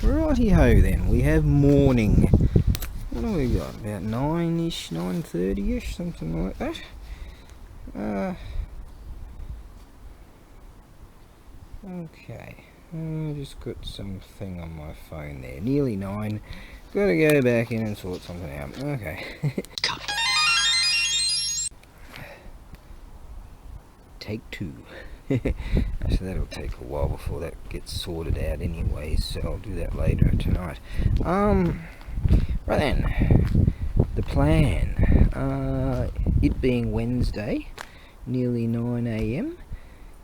Righty-ho then, we have morning. What do we got? About 9-ish, 9:30-ish, something like that. Okay, I just got something on my phone there. Nearly 9. Gotta go back in and sort something out. Okay. Take 2. So that'll take a while before that gets sorted out anyway, so I'll do that later tonight. Right then, the plan. It being Wednesday, nearly 9 AM,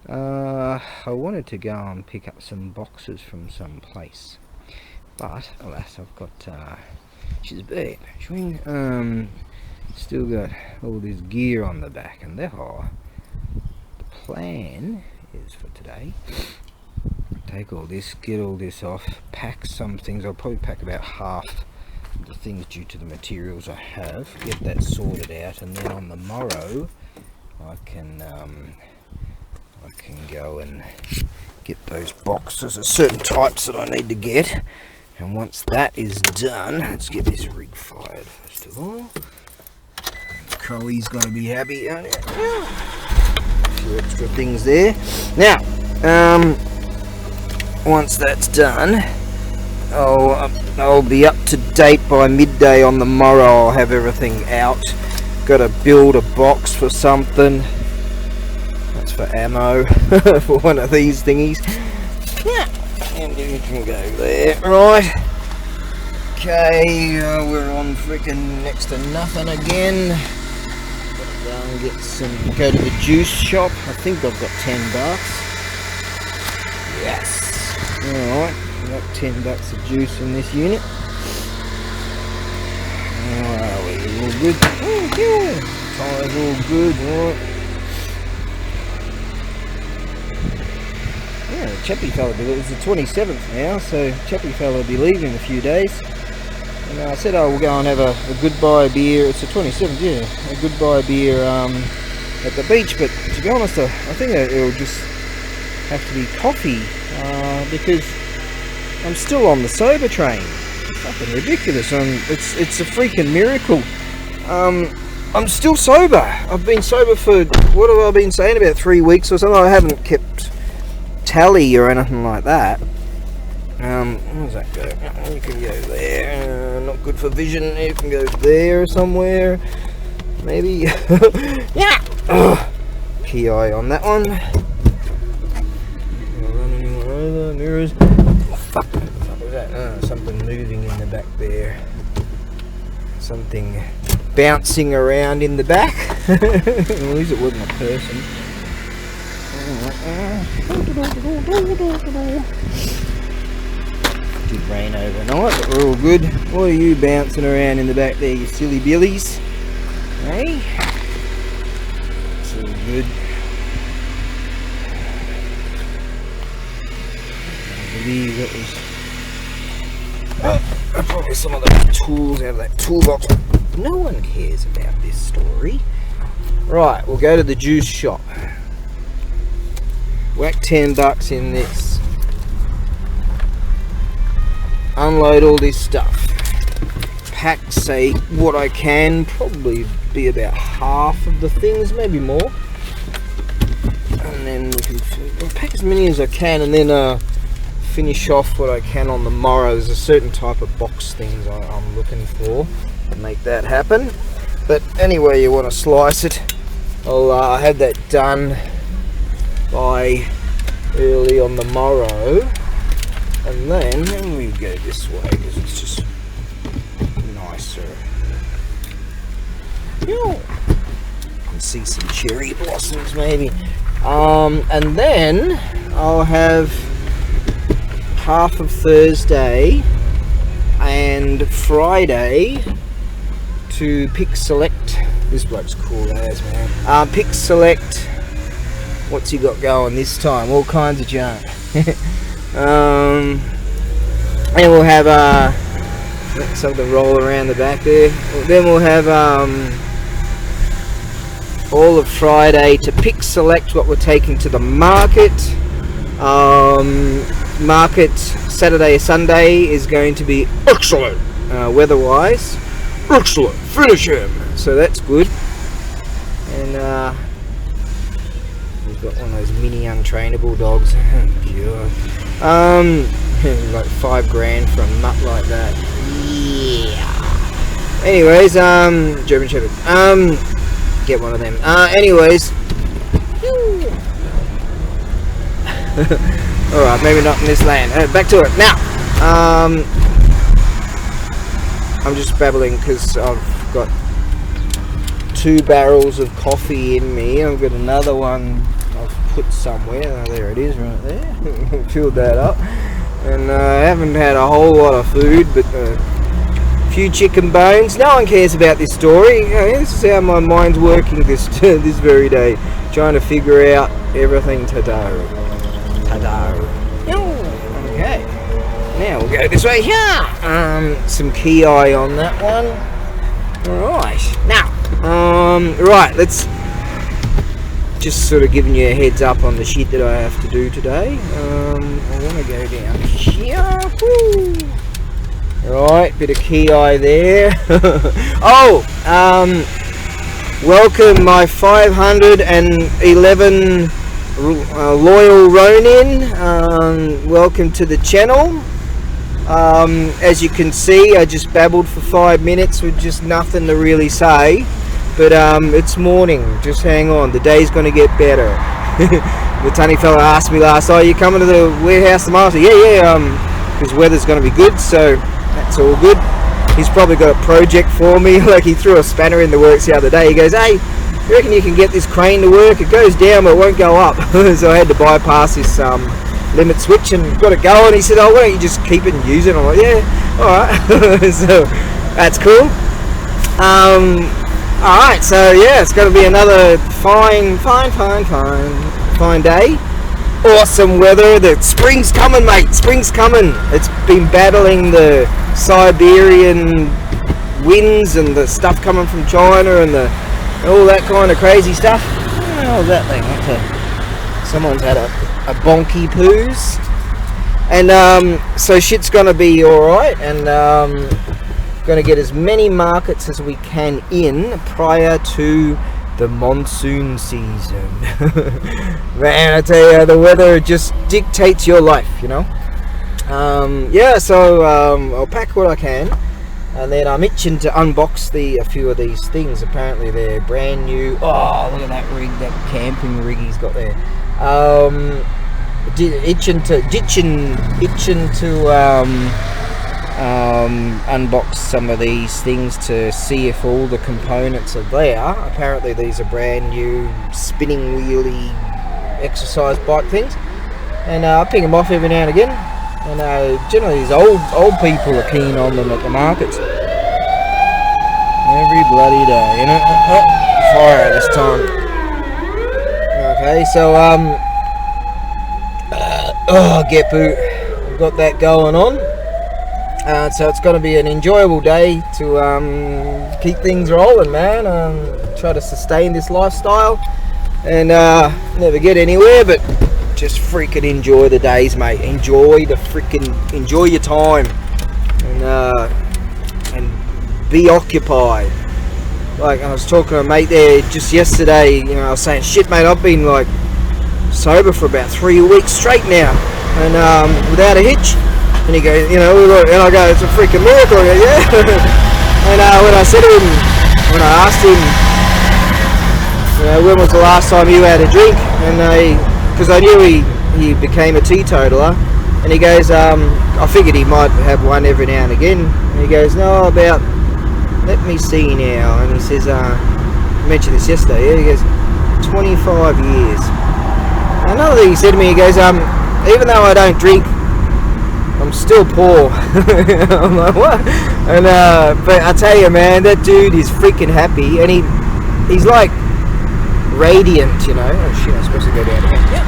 I wanted to go and pick up some boxes from some place, but alas, I've got she's bad. Still got all this gear on the back, and therefore the plan is for today, take all this, get all this off, pack some things. I'll probably pack about half the things due to the materials I have, get that sorted out, and then on the morrow I can go and get those boxes. There's certain types that I need to get, and once that is done, let's get this rig fired first of all. Crowley's gonna be happy. A few extra things there. Now, once that's done, I'll be up to date by midday on the morrow. I'll have everything out. Got to build a box for something. That's for ammo for one of these thingies. Yeah, and you can go there. Right. Okay, we're on freaking next to nothing again. Gotta go and get some. Go to the juice shop. I think I've got $10. Yes. Alright, got $10 of juice in this unit. Where are we? All good? Oh, yeah. Tyres all good, right. Yeah, the Chappie fella, it's the 27th now, so Chappie fella will be leaving in a few days. And I said, we'll go and have a goodbye beer. It's the 27th, yeah. A goodbye beer at the beach, but to be honest, I think it'll just have to be coffee. Because I'm still on the sober train. It's fucking ridiculous. It's a freaking miracle. I'm still sober. I've been sober for, what have I been saying, about 3 weeks or something. I haven't kept tally or anything like that. Where does that go? You can go there. Not good for vision. You can go there somewhere. Maybe. Yeah. PI on that one. Mirrors. Oh, fuck. What was that? Something moving in the back there. Something bouncing around in the back. At least it wasn't a person. Did rain overnight, but we're all good. What are you bouncing around in the back there, you silly billies? Hey? It's all good. That was probably some of the tools out of that toolbox. No one cares about this story. Right, we'll go to the juice shop. Whack $10 in this. Unload all this stuff. Pack, say, what I can. Probably be about half of the things, maybe more. And then we can pack as many as I can, and then finish off what I can on the morrow. There's a certain type of box things I'm looking for to make that happen, but anyway you want to slice it, I'll have that done by early on the morrow, and then we go this way because it's just nicer. You can see some cherry blossoms maybe, and then I'll have half of Thursday and Friday to pick select. This bloke's cool as man. Pick select. What's he got going this time? All kinds of junk. And we'll have something roll around the back there. Then we'll have all of Friday to pick select what we're taking to the market. Market Saturday, Sunday is going to be excellent weather-wise. Excellent, finish him. So that's good. And we've got one of those mini untrainable dogs. Oh, God. Like $5,000 for a nut like that. Yeah. Anyways, German Shepherd. Get one of them. Anyways. Alright, maybe not in this land. Back to it. Now, I'm just babbling because I've got 2 barrels of coffee in me. I've got another one I've put somewhere. Oh, there it is, right there. Filled that up. And I haven't had a whole lot of food, but a few chicken bones. No one cares about this story. You know, this is how my mind's working this very day, trying to figure out everything today. Okay, now we'll go this way here. Some key eye on that one. Alright, now, right, let's just sort of giving you a heads up on the shit that I have to do today. I want to go down here. Woo. Right, bit of key eye there. Oh, welcome my 511 loyal Ronin. Welcome to the channel. As you can see, I just babbled for 5 minutes with just nothing to really say, but it's morning. Just hang on, the day's going to get better. The tunny fella asked me last night, "Are you coming to the warehouse tomorrow?" I said, yeah, because weather's going to be good, so that's all good. He's probably got a project for me. Like, he threw a spanner in the works the other day. He goes, "Hey, you reckon you can get this crane to work? It goes down but it won't go up." So I had to bypass this limit switch and got it going. He said, "Oh, why don't you just keep it and use it?" I'm like, "Yeah, alright." So that's cool. Alright, so yeah, it's going to be another fine day. Awesome weather. The spring's coming, mate. Spring's coming. It's been battling the Siberian winds and the stuff coming from China and all that kind of crazy stuff. Oh, that thing. Someone's had a bonky poos. And so shit's gonna be alright, and gonna get as many markets as we can in prior to the monsoon season. Man, I tell you, the weather just dictates your life, you know. Yeah, so I'll pack what I can, and then I'm itching to unbox a few of these things. Apparently they're brand new. Oh, look at that rig, that camping rig he's got there. Itching to unbox some of these things to see if all the components are there. Apparently these are brand new spinning wheelie exercise bike things, and I ping them off every now and again. And generally these old people are keen on them at the markets every bloody day, you know. Oh, fire this time. Okay, so get boot. We've got that going on. So it's going to be an enjoyable day to keep things rolling, man. Try to sustain this lifestyle and never get anywhere, but just freaking enjoy the days, mate. Enjoy your time, and be occupied. Like, I was talking to a mate there just yesterday. You know, I was saying, "Shit, mate, I've been like sober for about 3 weeks straight now, and without a hitch." And he goes, you know, and I go, "It's a freaking miracle." I go, "Yeah." And when I said to him, when I asked him, you know, "When was the last time you had a drink?" And because I knew he became a teetotaler, and he goes, I figured he might have one every now and again. And he goes, "No, about, let me see now." And he says, I mentioned this yesterday. Yeah? He goes, 25 years. Another thing he said to me, he goes, "Even though I don't drink, I'm still poor." I'm like, what? And but I tell you, man, that dude is freaking happy, and he's like radiant, you know. Oh shit, I'm supposed to go down again. Yep.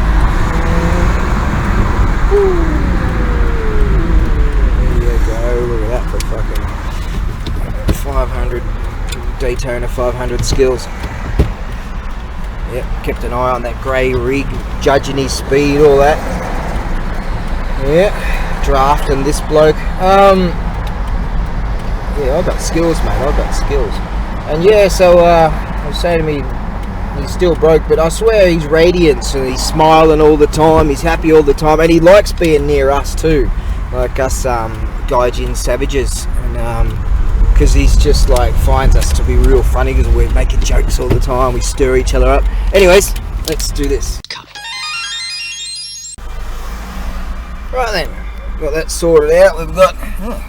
There you go. Look at that for fucking 500 Daytona 500 skills. Yep, kept an eye on that grey rig, judging his speed, all that. Yeah. drafting this bloke. Yeah, I got skills, mate. I got skills. And yeah, so I was saying to me, he's still broke, but I swear he's radiant. So he's smiling all the time. He's happy all the time, and he likes being near us too, like us Gaijin savages. And because he's just like finds us to be real funny because we're making jokes all the time. We stir each other up. Anyways, let's do this. Right then, got that sorted out. We've got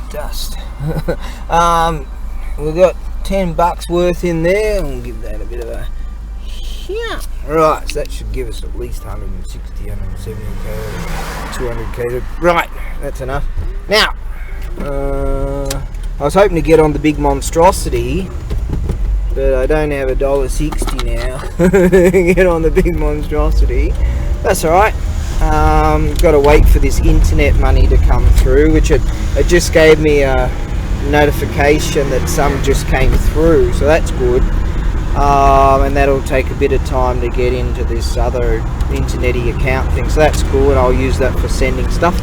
dust. We've got $10 worth in there. We'll give that a bit of a right. So that should give us at least 160, 170 k, 200 k. Right, that's enough. Now, I was hoping to get on the big monstrosity, but I don't have $1.60 now. Get on the big monstrosity. That's all right. Got to wait for this internet money to come through, which it just gave me a notification that some just came through, so that's good. And that'll take a bit of time to get into this other internet-y account thing, so that's cool, and I'll use that for sending stuff.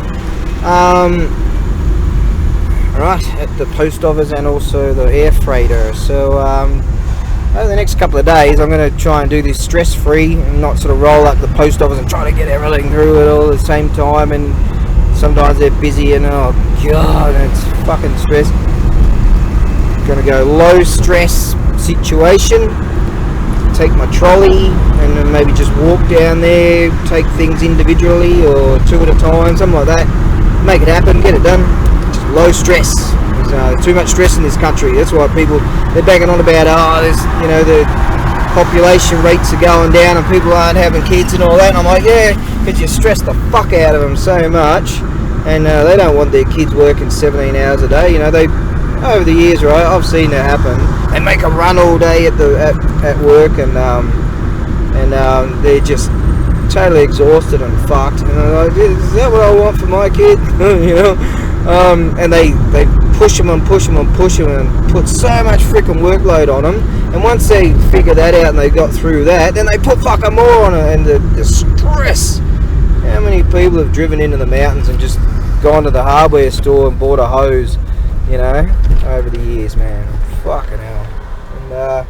Right, at the post office and also the air freighter. So over the next couple of days I'm going to try and do this stress-free and not sort of roll up the post office and try to get everything through it all at the same time, and sometimes they're busy and oh god, it's fucking stress. Going to go low stress situation, take my trolley and then maybe just walk down there, take things individually or two at a time, something like that, make it happen, get it done. Just low stress. There's too much stress in this country. That's why people, they're banging on about, oh, there's, you know, the population rates are going down and people aren't having kids and all that, and I'm like, yeah, because you stress the fuck out of them so much, and they don't want their kids working 17 hours a day. You know, they, over the years, right, I've seen it happen. They make a run all day at work, and they're just totally exhausted and fucked. And I'm like, is that what I want for my kid? You know, and they push them and push them and push them and put so much freaking workload on them. And once they figure that out and they got through that, then they put fucking more on it, and the stress. How many people have driven into the mountains and just gone to the hardware store and bought a hose? You know, over the years, man. Fucking hell. And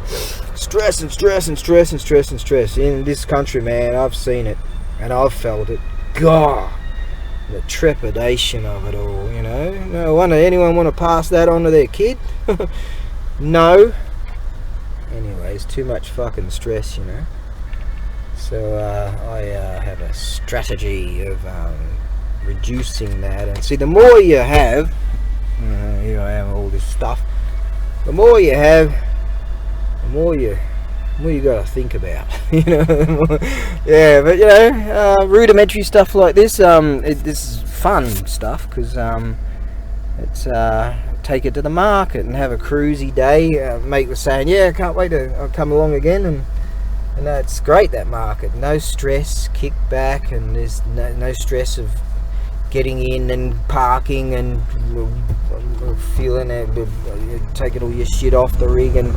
stress and stress and stress and stress and stress in this country, man. I've seen it and I've felt it. God, the trepidation of it all. You know, no wonder anyone want to pass that on to their kid. No. Anyways, too much fucking stress, you know. So I have a strategy of reducing that. And see, the more you have, here I am, all this stuff. The more you have, the more you got to think about. You know, yeah. But you know, rudimentary stuff like this. This is fun stuff because it's take it to the market and have a cruisy day. Mate was saying, yeah, I can't wait to come along again, and it's great, that market. No stress, kick back, and there's no stress of getting in and parking and feeling it, taking all your shit off the rig. And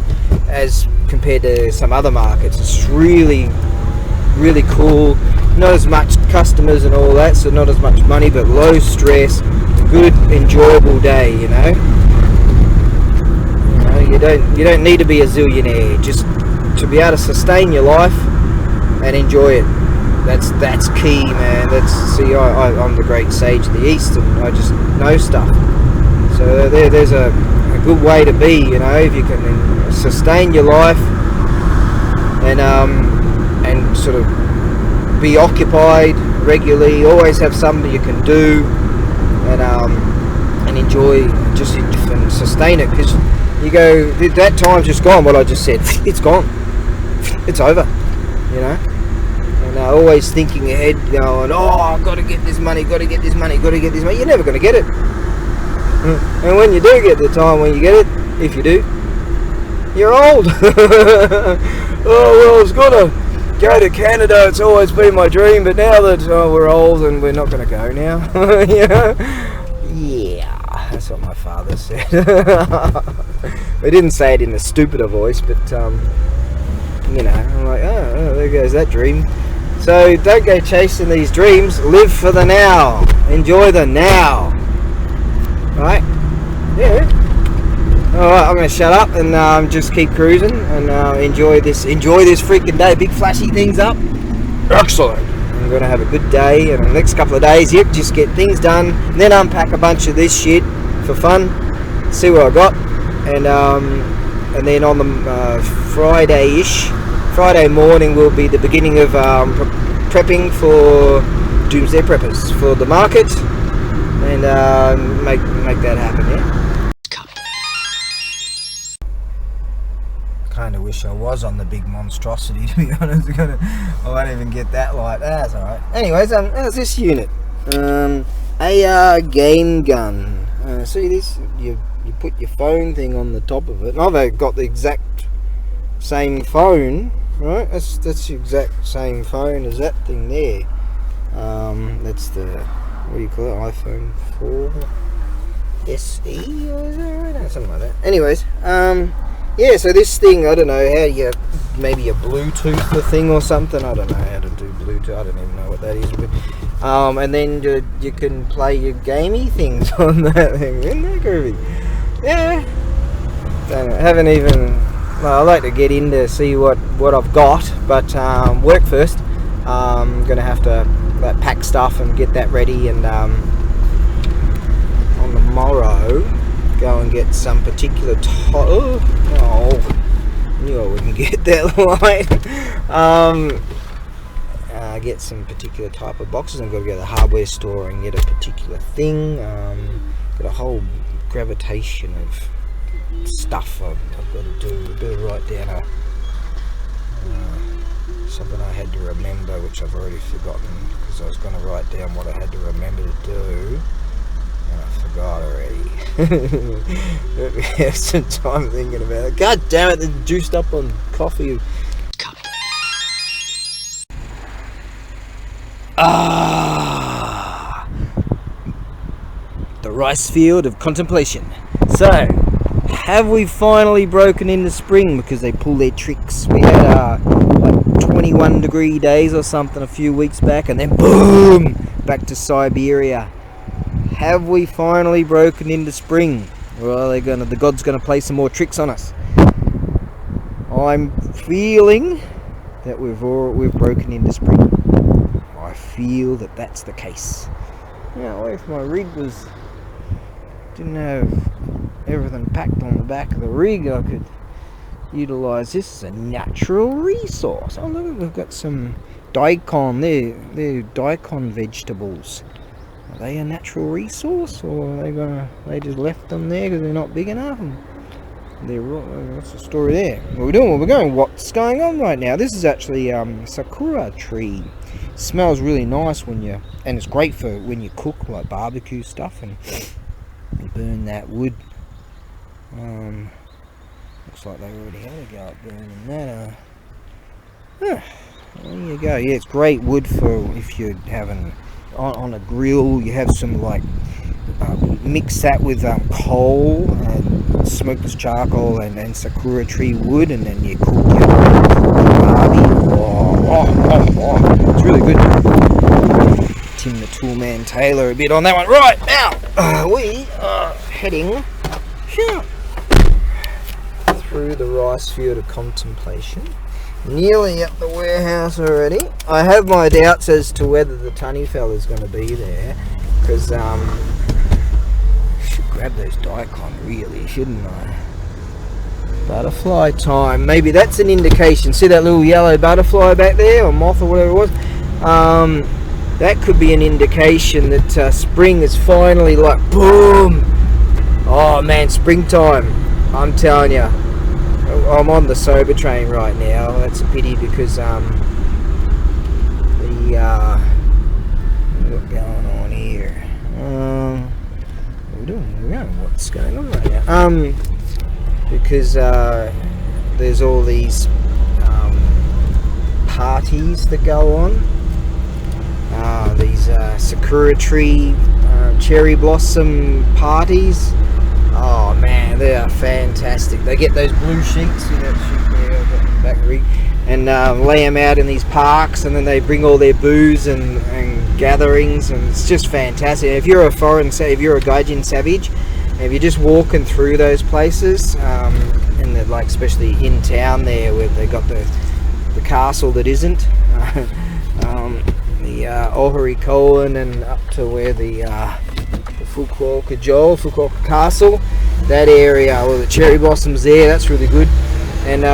as compared to some other markets, it's really, really cool. Not as much customers and all that, so not as much money, but low stress, good, enjoyable day. You know, you don't need to be a zillionaire just to be able to sustain your life and enjoy it. That's key, man. I'm the great sage of the East, and I just know stuff. So there's a good way to be, you know, if you can sustain your life and sort of be occupied regularly, always have something you can do, and enjoy, just and sustain it, because you go, that time's just gone. What I just said, it's gone, it's over, you know. And always thinking ahead, going, oh, I've got to get this money, got to get this money, got to get this money. You're never going to get it. And when you do get the time when you get it, if you do, you're old. Oh, well, I was going to go to Canada. It's always been my dream, but now that we're old and we're not going to go now, you know? Yeah, that's what my father said. They didn't say it in a stupider voice, but, you know, I'm like, oh, there goes that dream. So don't go chasing these dreams. Live for the now. Enjoy the now. right? Yeah. Alright, I'm going to shut up and just keep cruising and enjoy this freaking day. Big flashy things up. Excellent. I'm going to have a good day, and the next couple of days, yep, just get things done, and then unpack a bunch of this shit for fun, see what I got, and then on the Friday morning will be the beginning of prepping for Doomsday Preppers for the market, and make that happen, yeah? Kind of wish I was on the big monstrosity, to be honest. I won't even get that light. That's alright. Anyways, how's this unit? AR game gun. See this? You put your phone thing on the top of it. And I've got the exact same phone, right? That's the exact same phone as that thing there. That's the, what do you call it? iPhone 4 SE or is that right? No, something like that. Anyways, yeah, so this thing, I don't know how you, maybe a Bluetooth the thing or something. I don't know how to do Bluetooth. I don't even know what that is. But, and then you can play your gamey things on that thing. Isn't that groovy? Yeah. Don't know. Haven't even. Well, I like to get in to see what I've got, but work first. I'm gonna have to pack stuff and get that ready, and on the morrow, go and get some particular knew I wouldn't get that light. Get some particular type of boxes. I'm going to go to the hardware store and get a particular thing. Got a whole gravitation of stuff I've got to do. I better write down something I had to remember, which I've already forgotten, because I was going to write down what I had to remember to do. I forgot already. Let me have some time thinking about it. God damn it, they're juiced up on coffee. The rice field of contemplation. So, have we finally broken into spring? Because they pull their tricks. We had like 21 degree days or something a few weeks back, and then boom, back to Siberia. Have we finally broken into spring? Or are they the gods gonna play some more tricks on us? I'm feeling that we've broken into spring. I feel that that's the case. Now, if my rig didn't have everything packed on the back of the rig, I could utilise this as a natural resource. Oh look, we've got some daikon there. They're daikon vegetables. Are they a natural resource, or are they just left them there because they're not big enough? And what's the story there? What we're doing? We're going. What's going on right now? This is actually sakura tree. It smells really nice and it's great for when you cook, like barbecue stuff, and you burn that wood. Looks like they already had a go at burning that. There you go. Yeah, it's great wood for if you're having on a grill. You have some mix that with coal and smoked charcoal and sakura tree wood, and then you cook your barbie. It's really good. Tim the Toolman Taylor a bit on that one. Right, now we are heading through the rice field of contemplation. Nearly at the warehouse already. I have my doubts as to whether the tunny fella's going to be there, because should grab those daikon really, shouldn't I? Butterfly time. Maybe that's an indication. See that little yellow butterfly back there, or moth, or whatever it was? That could be an indication that spring is finally like boom. Oh man, springtime. I'm telling you. I'm on the sober train right now. That's a pity, because what's going on here? What's going on right now? Because there's all these parties that go on. These sakura tree cherry blossom parties. Oh man, they are fantastic. They get those blue sheets, see that sheet there, I've got in the back rig, and lay them out in these parks, and then they bring all their booze and gatherings, and it's just fantastic. If you're a if you're a Gaijin savage, if you're just walking through those places, and like especially in town there where they got the castle that isn't, the Ohari Koen, and up to where the Fukuoka Castle, that area, or the cherry blossoms there, that's really good. And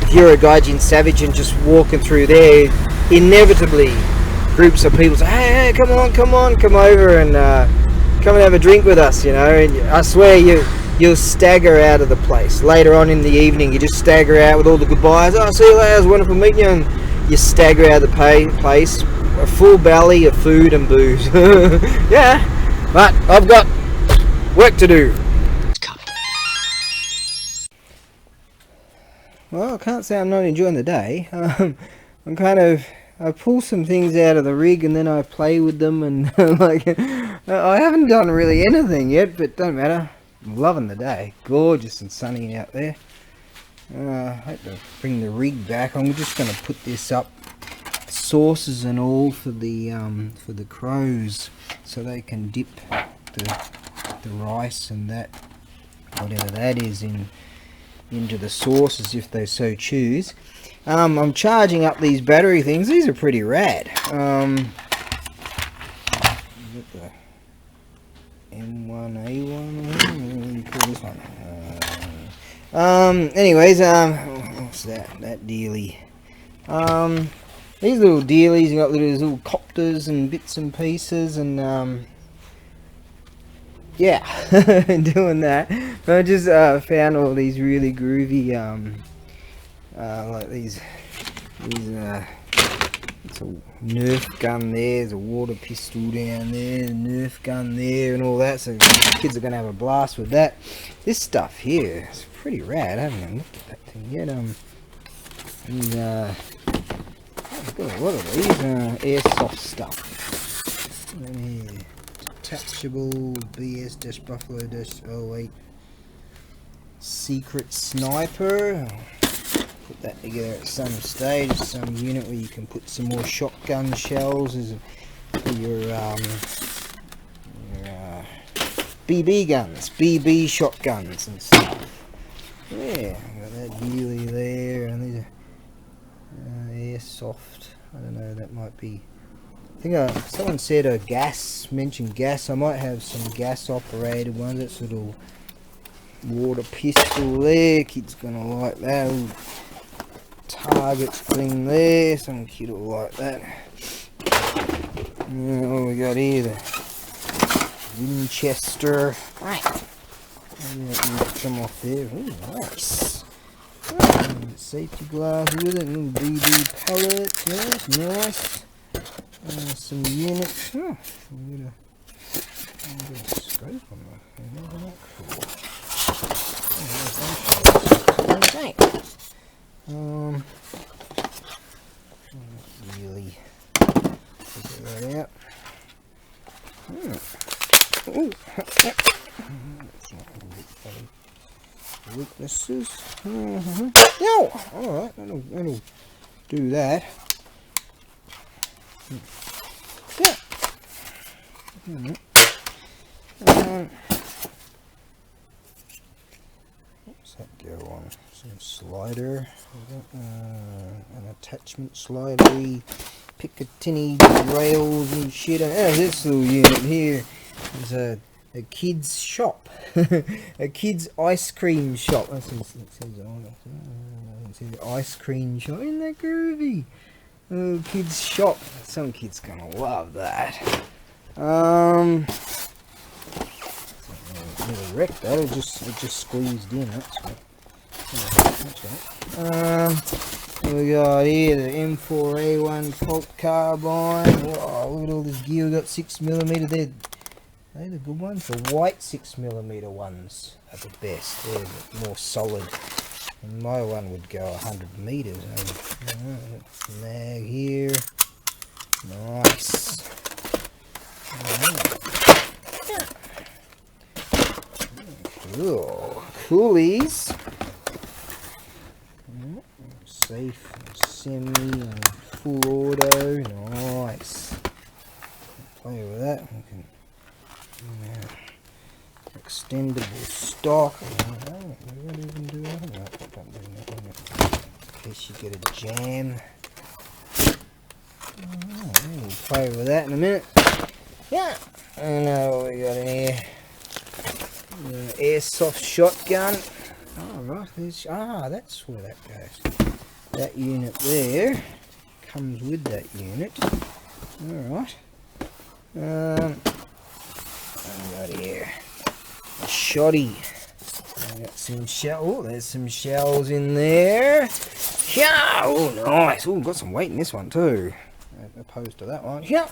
if you're a Gaijin savage and just walking through there, inevitably groups of people say, hey, come over and come and have a drink with us, you know. And I swear you'll stagger out of the place. Later on in the evening, you just stagger out with all the goodbyes. Oh, see you later, it was wonderful meeting you. And you stagger out of the place, a full belly of food and booze. Yeah, but I've got work to do. Well, I can't say I'm not enjoying the day. I pull some things out of the rig and then I play with them, and like, I haven't done really anything yet, but don't matter. I'm loving the day. Gorgeous and sunny out there. I hope to bring the rig back. I'm just going to put this up, sauces and all, for the crows, so they can dip the rice and that, whatever that is, into the sauces if they so choose. I'm charging up these battery things. These are pretty rad. The M1A1, what do you call this one? Anyways, what's that dealie? These little dealies, you got little copters and bits and pieces, and yeah, doing that. But I just found all these really groovy, like these it's a Nerf gun there, there's a water pistol down there, a Nerf gun there, and all that, so the kids are going to have a blast with that. This stuff here is pretty rad. I haven't even looked at that thing yet. I've got a lot of these airsoft stuff. And here, detachable BS-Buffalo-08 secret sniper. Put that together at some stage, some unit where you can put some more shotgun shells for your BB guns, BB shotguns and stuff. Yeah, got that dealie there, and these are airsoft. I don't know, that might be. I think someone said mentioned gas. I might have some gas operated ones. That's a little water pistol there. Kid's gonna like that. Ooh. Target thing there, some kid will like that. What we got here? The Winchester. Right. Come off there. Ooh, nice. Safety glass with it. Little BB pellets. Yes, nice. Some units. Oh, I'm gonna scope on that. Okay. Really figure that out. Ooh. Weaknesses. No! Alright, that'll do that. Yeah. What's that go on? Some slider, an attachment slider, Picatinny rails and shit. Oh, this little unit here is a kid's shop, a kid's ice cream shop. That's what it says on it. It says ice cream shop. Isn't that groovy? A little kid's shop. Some kid's gonna love that. Little wreck that. It just squeezed in. That's right. We got here the M4A1 Colt carbine. Wow, look at all this gear. We got 6mm there. They're the good ones. The white 6mm ones are the best. They're more solid. And my one would go 100 meters. Mag here. Nice. Cool. Coolies. Safe. Semi and full auto. Nice. Play with that. We can, extendable stock. We won't even do that. No, don't do that. In case you get a jam. We'll play with that in a minute. Yeah. And what we got in here? Airsoft shotgun. Oh, right. That's where that goes. That unit there comes with that unit. Alright. What we got here? A shoddy. I got some shell. Oh, there's some shells in there. Yeah. Oh, nice. Oh, got some weight in this one too, opposed to that one. Yeah.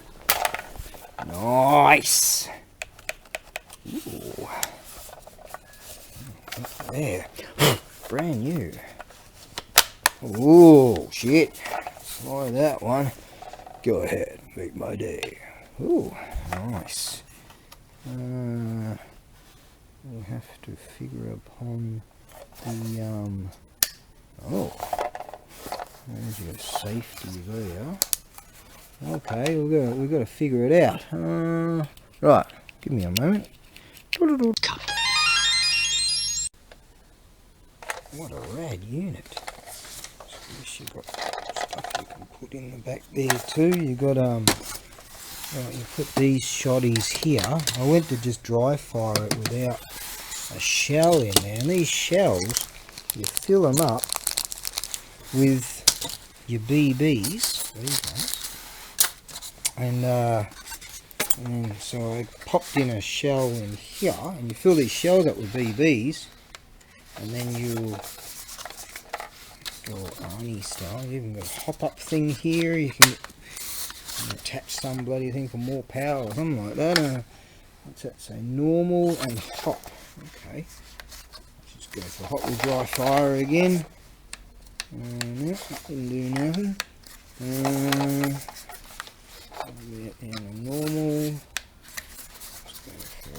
Nice. Ooh. There. Brand new. Oh, shit. Try that one. Go ahead. Make my day. Ooh, nice. We have to figure upon the, oh. There's your safety there. Okay, we've got to figure it out. Right, give me a moment. What a rad unit. So at least you've got stuff you can put in the back there too. You got you put these shotties here. I went to just dry fire it without a shell in there, and these shells, you fill them up with your BBs, these ones, and so I popped in a shell in here, and you fill these shells up with BBs, and then you go Arnie style. You even got a hop up thing here. You can attach some bloody thing for more power or something like that. What's that say? Normal and hot. Okay. Let's just go for hot with dry fire again. Nope, didn't do nothing. Get down to normal. Let's go for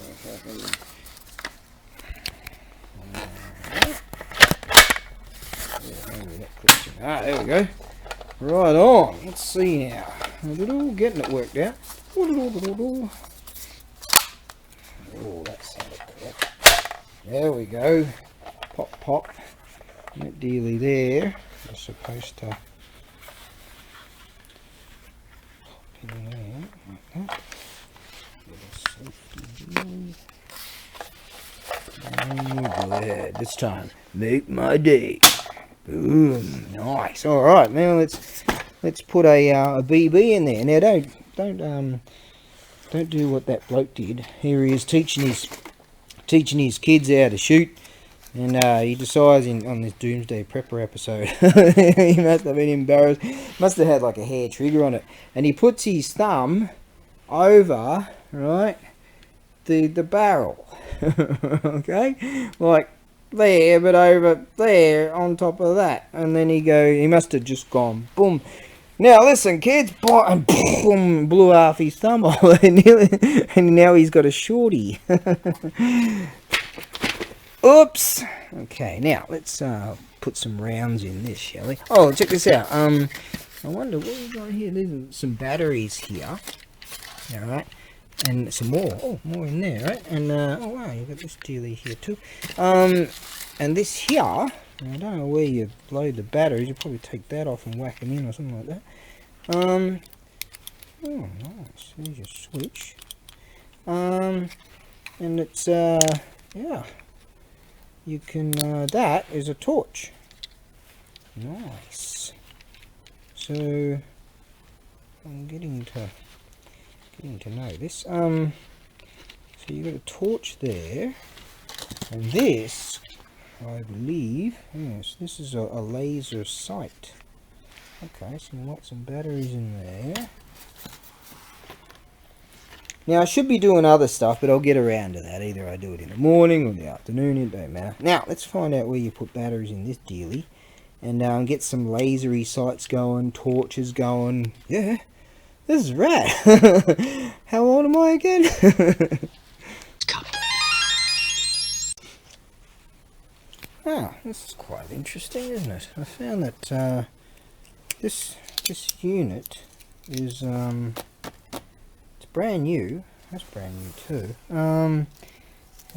there we go. Right on. Let's see now. Getting it worked out. Oh, that sounded correct. There we go. Pop, pop. That dealy there. We're supposed to pop in there like that. Oh, glad this time. Make my day. Boom. Nice. All right. Now let's put a BB in there. Now don't do what that bloke did. Here he is teaching his kids how to shoot, and he decides on this Doomsday Prepper episode he must have been embarrassed. Must have had like a hair trigger on it, and he puts his thumb over the barrel. Okay, like there, but over there on top of that, and then he must have just gone boom. Now listen, kids, and boom, blew half his thumb off, and now he's got a shorty. Oops. Okay, now let's put some rounds in this, shall we? Oh, check this out. I wonder what we got here. There's some batteries here. All right. And some more. Oh, more in there, right? And oh wow, you got this dealie here too. And this here, I don't know where you load the batteries. You probably take that off and whack them in or something like that. Oh, nice. There's your switch. And it's yeah. You can that is a torch. Nice. So I'm getting to know this. So you got a torch there, and this, I believe, yes, this is a laser sight. Okay, so you want some batteries in there. Now I should be doing other stuff, but I'll get around to that. Either I do it in the morning or the afternoon, it don't matter. Now let's find out where you put batteries in this dealie, and get some lasery sights going, torches going. Yeah. This is rad. How old am I again? Ah, this is quite interesting, isn't it? I found that this unit is it's brand new. That's brand new too. And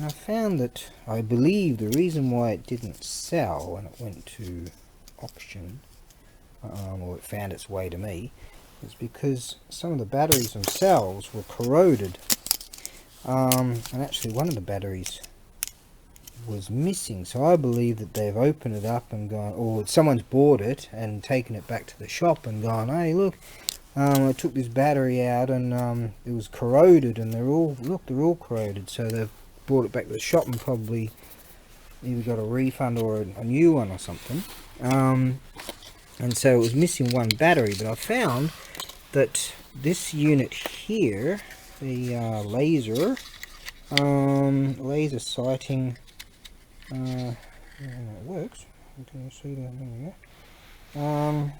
I found that, I believe the reason why it didn't sell when it went to auction, or it found its way to me, is because some of the batteries themselves were corroded. And actually one of the batteries was missing, so I believe that they've opened it up and gone, or someone's bought it and taken it back to the shop and gone, hey look, I took this battery out and it was corroded, and they're all corroded, so they've brought it back to the shop and probably either got a refund or a new one or something. And so it was missing one battery, but I found that this unit here, the laser sighting, it works. Can you see that? There we go.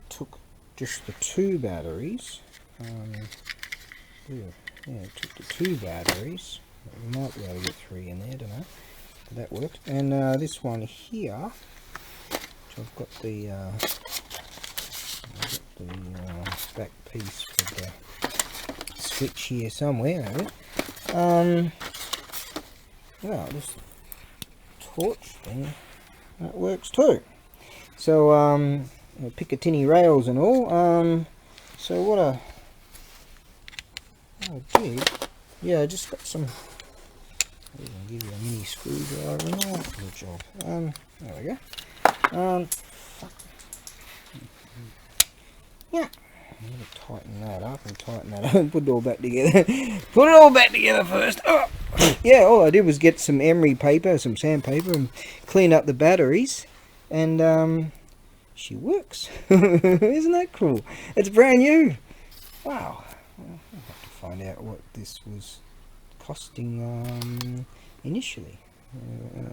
Took just the 2 batteries. It took the 2 batteries. We might be able to get 3 in there, don't know. But that worked. And this one here, which I've got the back piece for the switch here somewhere. Well, this torch thing, that works too. So Picatinny rails and all. So what I did, yeah, I just got some, I can give you a mini screwdriver and all. Good job. There we go. Yeah, I'm going to tighten that up and tighten that up and put it all back together. Put it all back together first. Oh. Yeah, all I did was get some emery paper, some sandpaper, and clean up the batteries, and she works. Isn't that cool? It's brand new. Wow. I'll have to find out what this was costing initially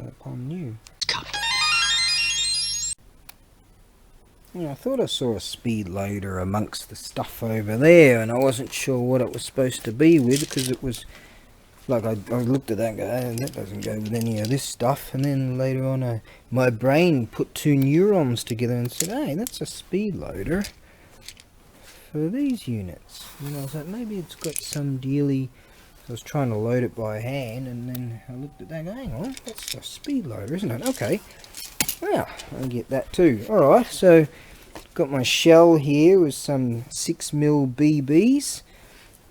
upon new. Yeah, I thought I saw a speed loader amongst the stuff over there, and I wasn't sure what it was supposed to be with, because it was like I looked at that and go, oh, that doesn't go with any of this stuff. And then later on my brain put 2 neurons together and said, hey, that's a speed loader for these units. And I was like, maybe it's got some dealy. I was trying to load it by hand, and then I looked at that and go, hang on, that's a speed loader, isn't it? Okay, well, I'll get that too. Alright, so got my shell here with some 6mm BBs.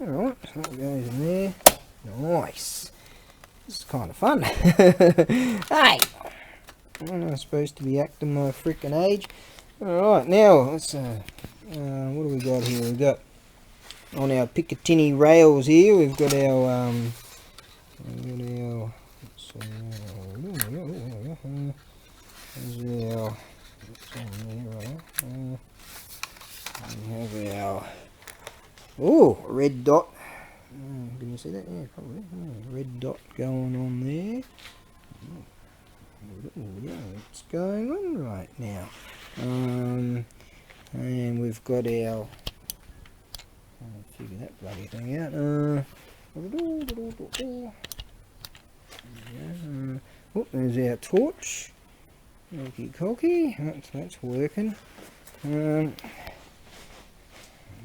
Alright, so that goes in there. Nice. This is kind of fun. Hey! I'm not supposed to be acting my freaking age. Alright, now, let's, what do we got here? We've got, on our Picatinny rails here, we've got our, red dot. Can you see that? Yeah, probably. Red dot going on there. Yeah, what's going on right now? And we've got our. Figure that bloody thing out. Oh, there's our torch. Okie dokie. That's working. I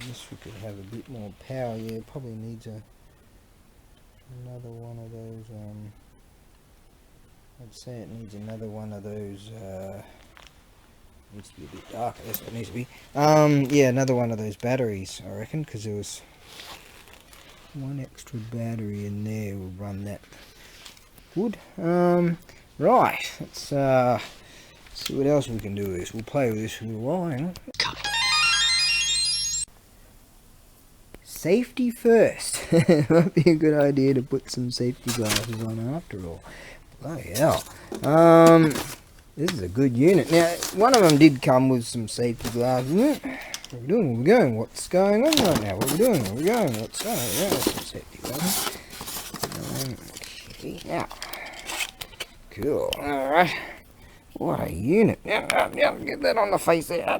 guess we could have a bit more power. Yeah, probably needs another one of those. I'd say it needs another one of those. Needs to be a bit darker. That's what it needs to be. Yeah, another one of those batteries, I reckon, because there was one extra battery in there. Will run that good. Right. Let's see what else we can do with this. We'll play with this for a while. Hang on. Safety first. Might be a good idea to put some safety glasses on after all. Bloody hell. This is a good unit. Now, one of them did come with some safety glasses. What are we doing? Where are we going? What's going on right now? What are we doing? Where are we going? What's going on? Yeah, that's some safety glasses. Okay, now. Cool. Alright. What a unit. Yeah, get that on the face there.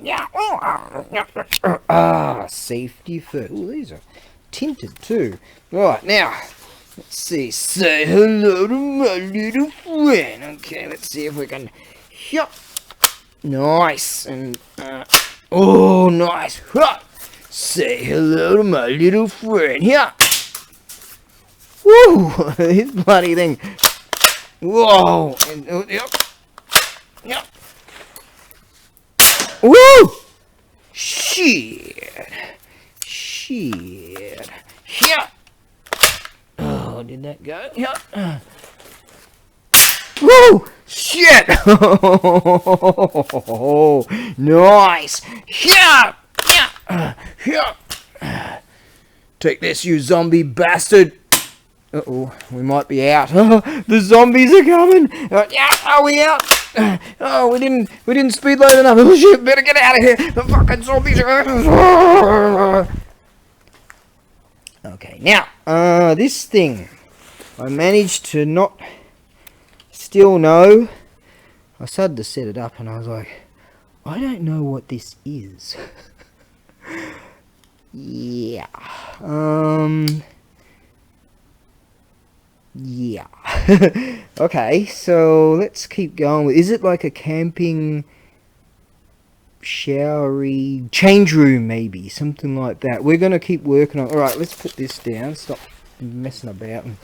Safety first. Oh, these are tinted too. Right, now. Let's see. Say hello to my little friend. Okay, let's see if we can. Yup. Nice. And Oh, nice. Ha! Say hello to my little friend. Yeah. Woo! This bloody thing. Whoa! Yep. Yep. Woo! Shit. Shit. Yeah. Oh, did that go? Yeah. Woo! Shit! Oh, nice! Yeah! Yeah! Yeah! Take this, you zombie bastard! Uh-oh, we might be out. The zombies are coming! Yeah, are we out? Oh, we didn't speed load enough. Oh shit, better get out of here! The fucking zombies are... Okay, now, this thing. I managed to not... Still no. I started to set it up and I was like, I don't know what this is. Yeah. Yeah. Okay, so let's keep going. Is it like a camping showery change room maybe? Something like that. We're going to keep working on... Alright, let's put this down. Stop messing about and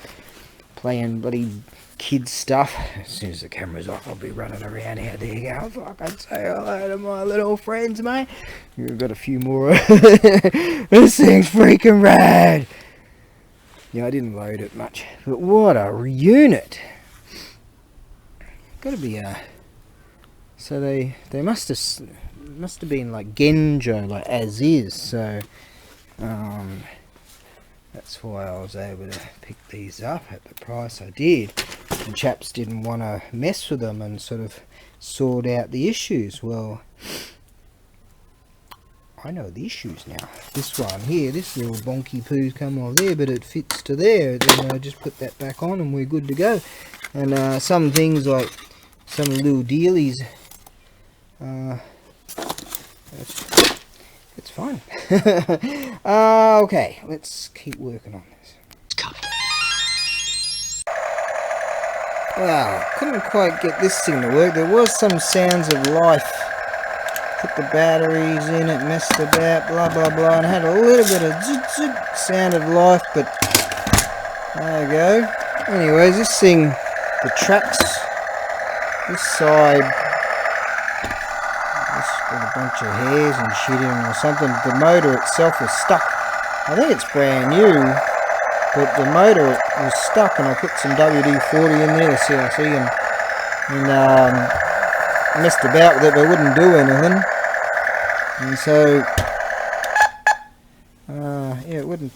playing bloody kids stuff. As soon as the camera's off, I'll be running around here. There you go. Fucking say hello to my little friends, mate. We've got a few more. This thing's freaking rad. Yeah, I didn't load it much, but what a unit. Gotta be so they must have been like Genjo, like as is. So that's why I was able to pick these up at the price I did. And chaps didn't want to mess with them and sort of sort out the issues. Well, I know the issues now. This one here, this little bonky poo's come off there, but it fits to there. Then I just put that back on and we're good to go. And some things like some little dealies, it's fine. Okay, let's keep working on this. Wow, couldn't quite get this thing to work. There was some sounds of life. Put the batteries in it, messed about, blah blah blah, and had a little bit of zzz sound of life, but there you go. Anyways, this thing, the tracks, this side, this got a bunch of hairs and shit in it or something. The motor itself was stuck. I think it's brand new, but the motor was stuck, and I put some WD-40 in there, CRC, and messed about with it, but it wouldn't do anything. And so, yeah, it wouldn't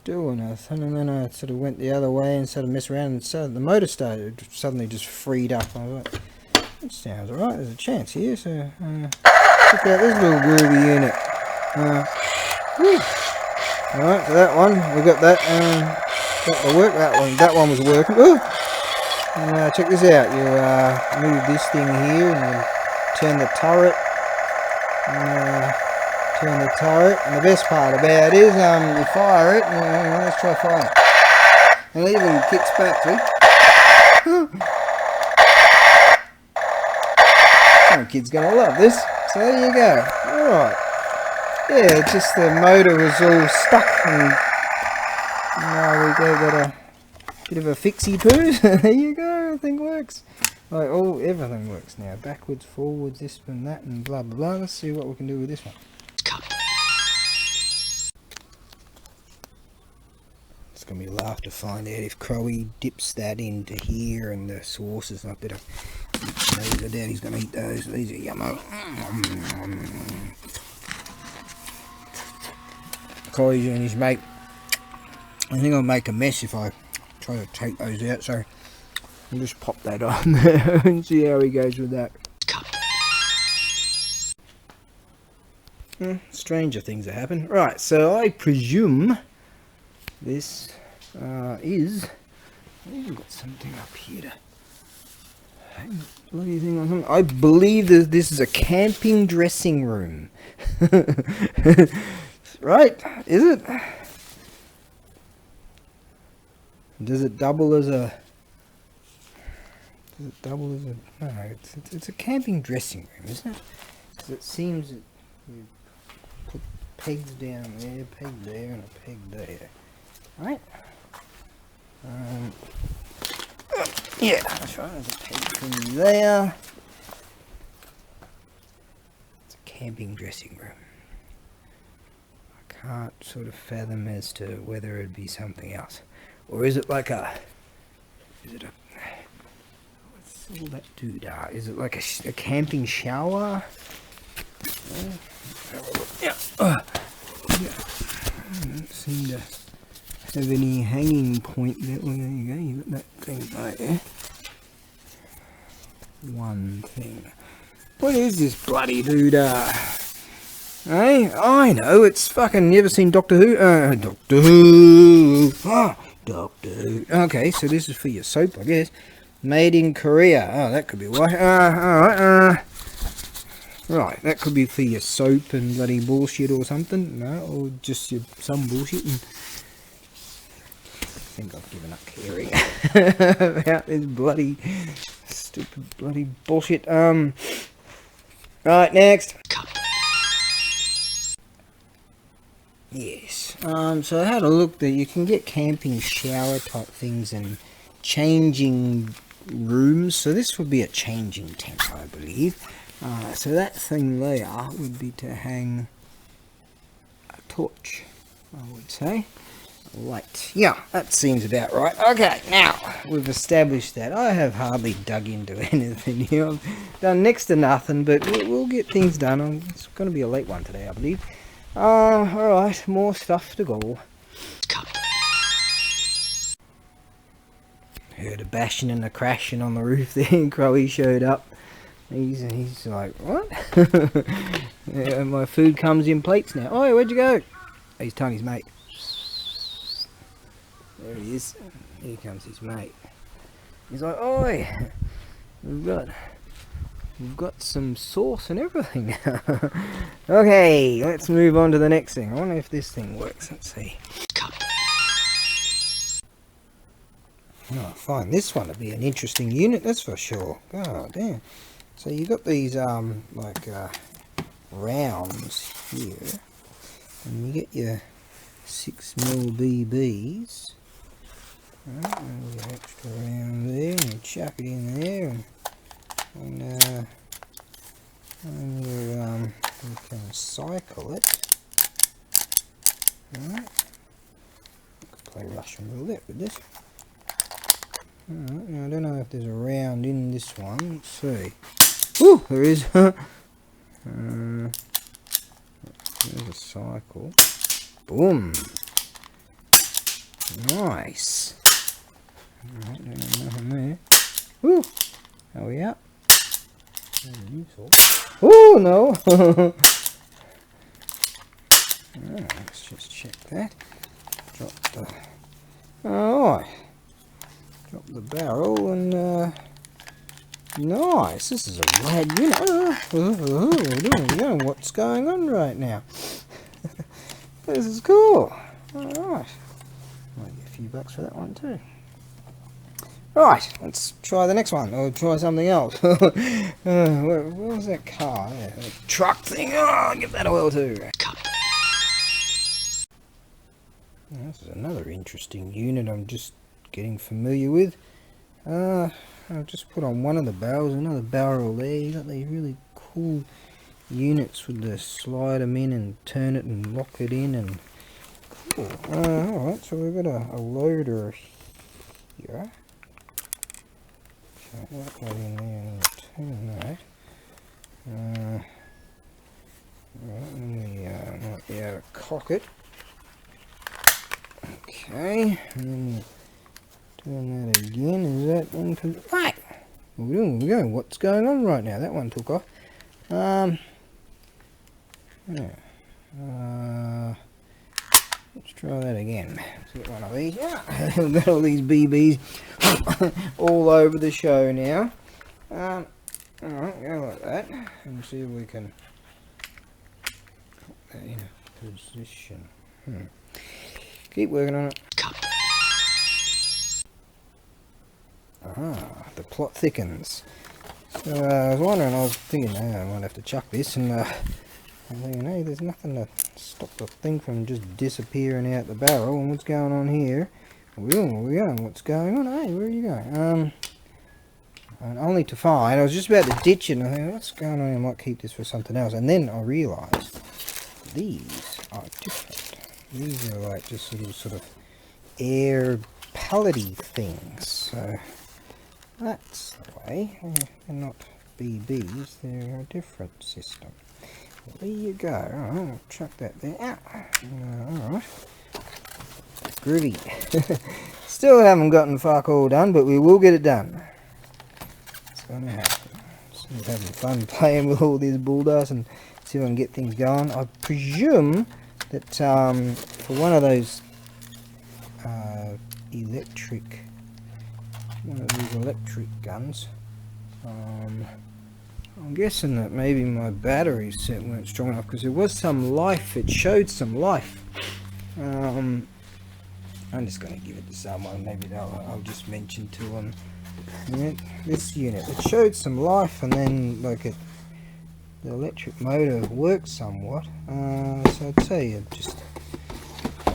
do anything. And then I sort of went the other way and sort of messed around, and so the motor started suddenly just freed up. I was like, that sounds alright. There's a chance here. So check out this little groovy unit. Alright, so that one we got that. Got to work. That one was working. Ooh. And check this out. You move this thing here and then turn the turret. And the best part about it is you fire it. Let's try fire. And it even kicks back, see? Some kid's gonna love this. So there you go. Alright. Yeah, it's just the motor was all stuck, and now we got a bit of a fixie poo. There you go, everything works. Like everything works now. Backwards, forwards, this and that, and blah blah blah. Let's see what we can do with this one. It's gonna be a laugh to find out if Crowy dips that into here and the sauces. I better. I doubt he's gonna eat those. These are yummo. Crowy and his mate. I think I'll make a mess if I try to take those out. So. I'll just pop that on there and see how he goes with that. Stranger things have happened. Right, so I presume this is... I've even got something up here to hang the bloody thing on something. I believe that this is a camping dressing room. Right, is it? Does it double as a... No, it's a camping dressing room, isn't it? Because it seems You put pegs down there, peg there, and a peg there. Right? Yeah, that's right. There's a peg thing there. It's a camping dressing room. I can't sort of fathom as to whether it'd be something else, or is it like a? Is it a? What's all that doodah? Is it like a camping shower? Yeah. Yeah. I don't seem to have any hanging point there. Well, there you go. You got that thing right there. One thing. What is this bloody doodah? Hey, I know. It's fucking. You ever seen Doctor Who? Doctor Who. Ah, Doctor Who. Okay, so this is for your soap, I guess. Made in Korea. Oh, that could be why. Alright. Right, that could be for your soap and bloody bullshit or something. No, or just some bullshit. And I think I've given up caring about this bloody stupid bloody bullshit. Right, next. Yes. So I had a look that you can get camping shower type things and changing rooms. So this would be a changing tent, I believe. So that thing there would be to hang a torch, I would say. Light. Yeah, that seems about right. Okay, now we've established that. I have hardly dug into anything here. I've done next to nothing, but we'll get things done. It's going to be a late one today, I believe. Alright, more stuff to go. Heard a bashing and a crashing on the roof there, and Crowy showed up. He's like, what? Yeah, my food comes in plates now. Oh, where'd you go? He's telling his mate. There he is. Here comes his mate. He's like, oi, we've got some sauce and everything. Okay, let's move on to the next thing. I wonder if this thing works. Let's see. Oh, fine. This one would be an interesting unit, that's for sure. God damn. So you got these like rounds here, and you get your 6mm BBs. Right, and your extra round there, and you chuck it in there, and you can cycle it. Right, you could play Russian roulette with this. Alright, now I don't know if there's a round in this one. Let's see. Ooh, there is. There's a cycle. Boom. Nice. Alright, nothing there. Woo! Are we up? Oh no! Let's just check that. Drop the. Alright. Drop the barrel and nice. This is a rad unit. What's going on right now? This is cool. Alright. Might get a few bucks for that one too. Right, let's try the next one, or try something else. Where was that car? Yeah, that truck thing. Oh, give that oil too. This is another interesting unit I'm just getting familiar with. I've just put on one of the barrels, another barrel there. You got these really cool units with the slide them in and turn it and lock it in, and cool. Alright, so we've got a loader here. That one in there and turn that. Right, and we might be able to cock it. Okay, and then you turn that again. Is that one? Right, we're going. What's going on right now? That one took off. Yeah. Let's try that again. Let's get one of these. Yeah, we've got all these BBs all over the show now. Alright, go like that, and see if we can put that in a position. Keep working on it. The plot thickens. So I was wondering, I was thinking, I might have to chuck this and I'm thinking, hey, there's nothing to stop the thing from just disappearing out the barrel. And what's going on here? Where are we going? What's going on? Hey, where are you going? And only to find, I was just about to ditch it, and I think, what's going on? I might keep this for something else. And then I realised these are different. These are like just little sort of air pallety things. So that's the way. They're not BBs, they're a different system. Well, there you go. Alright, I'll chuck that there. Alright. Groovy. Still haven't gotten fuck all done, but we will get it done. It's gonna happen. So I'm having fun playing with all these boulders and see if I can get things going. I presume that for one of those electric guns, I'm guessing that maybe my battery set weren't strong enough, because there was some life, it showed some life. I'm just going to give it to someone, maybe I'll just mention to them, this unit, it showed some life, and then like the electric motor worked somewhat, so I'd say just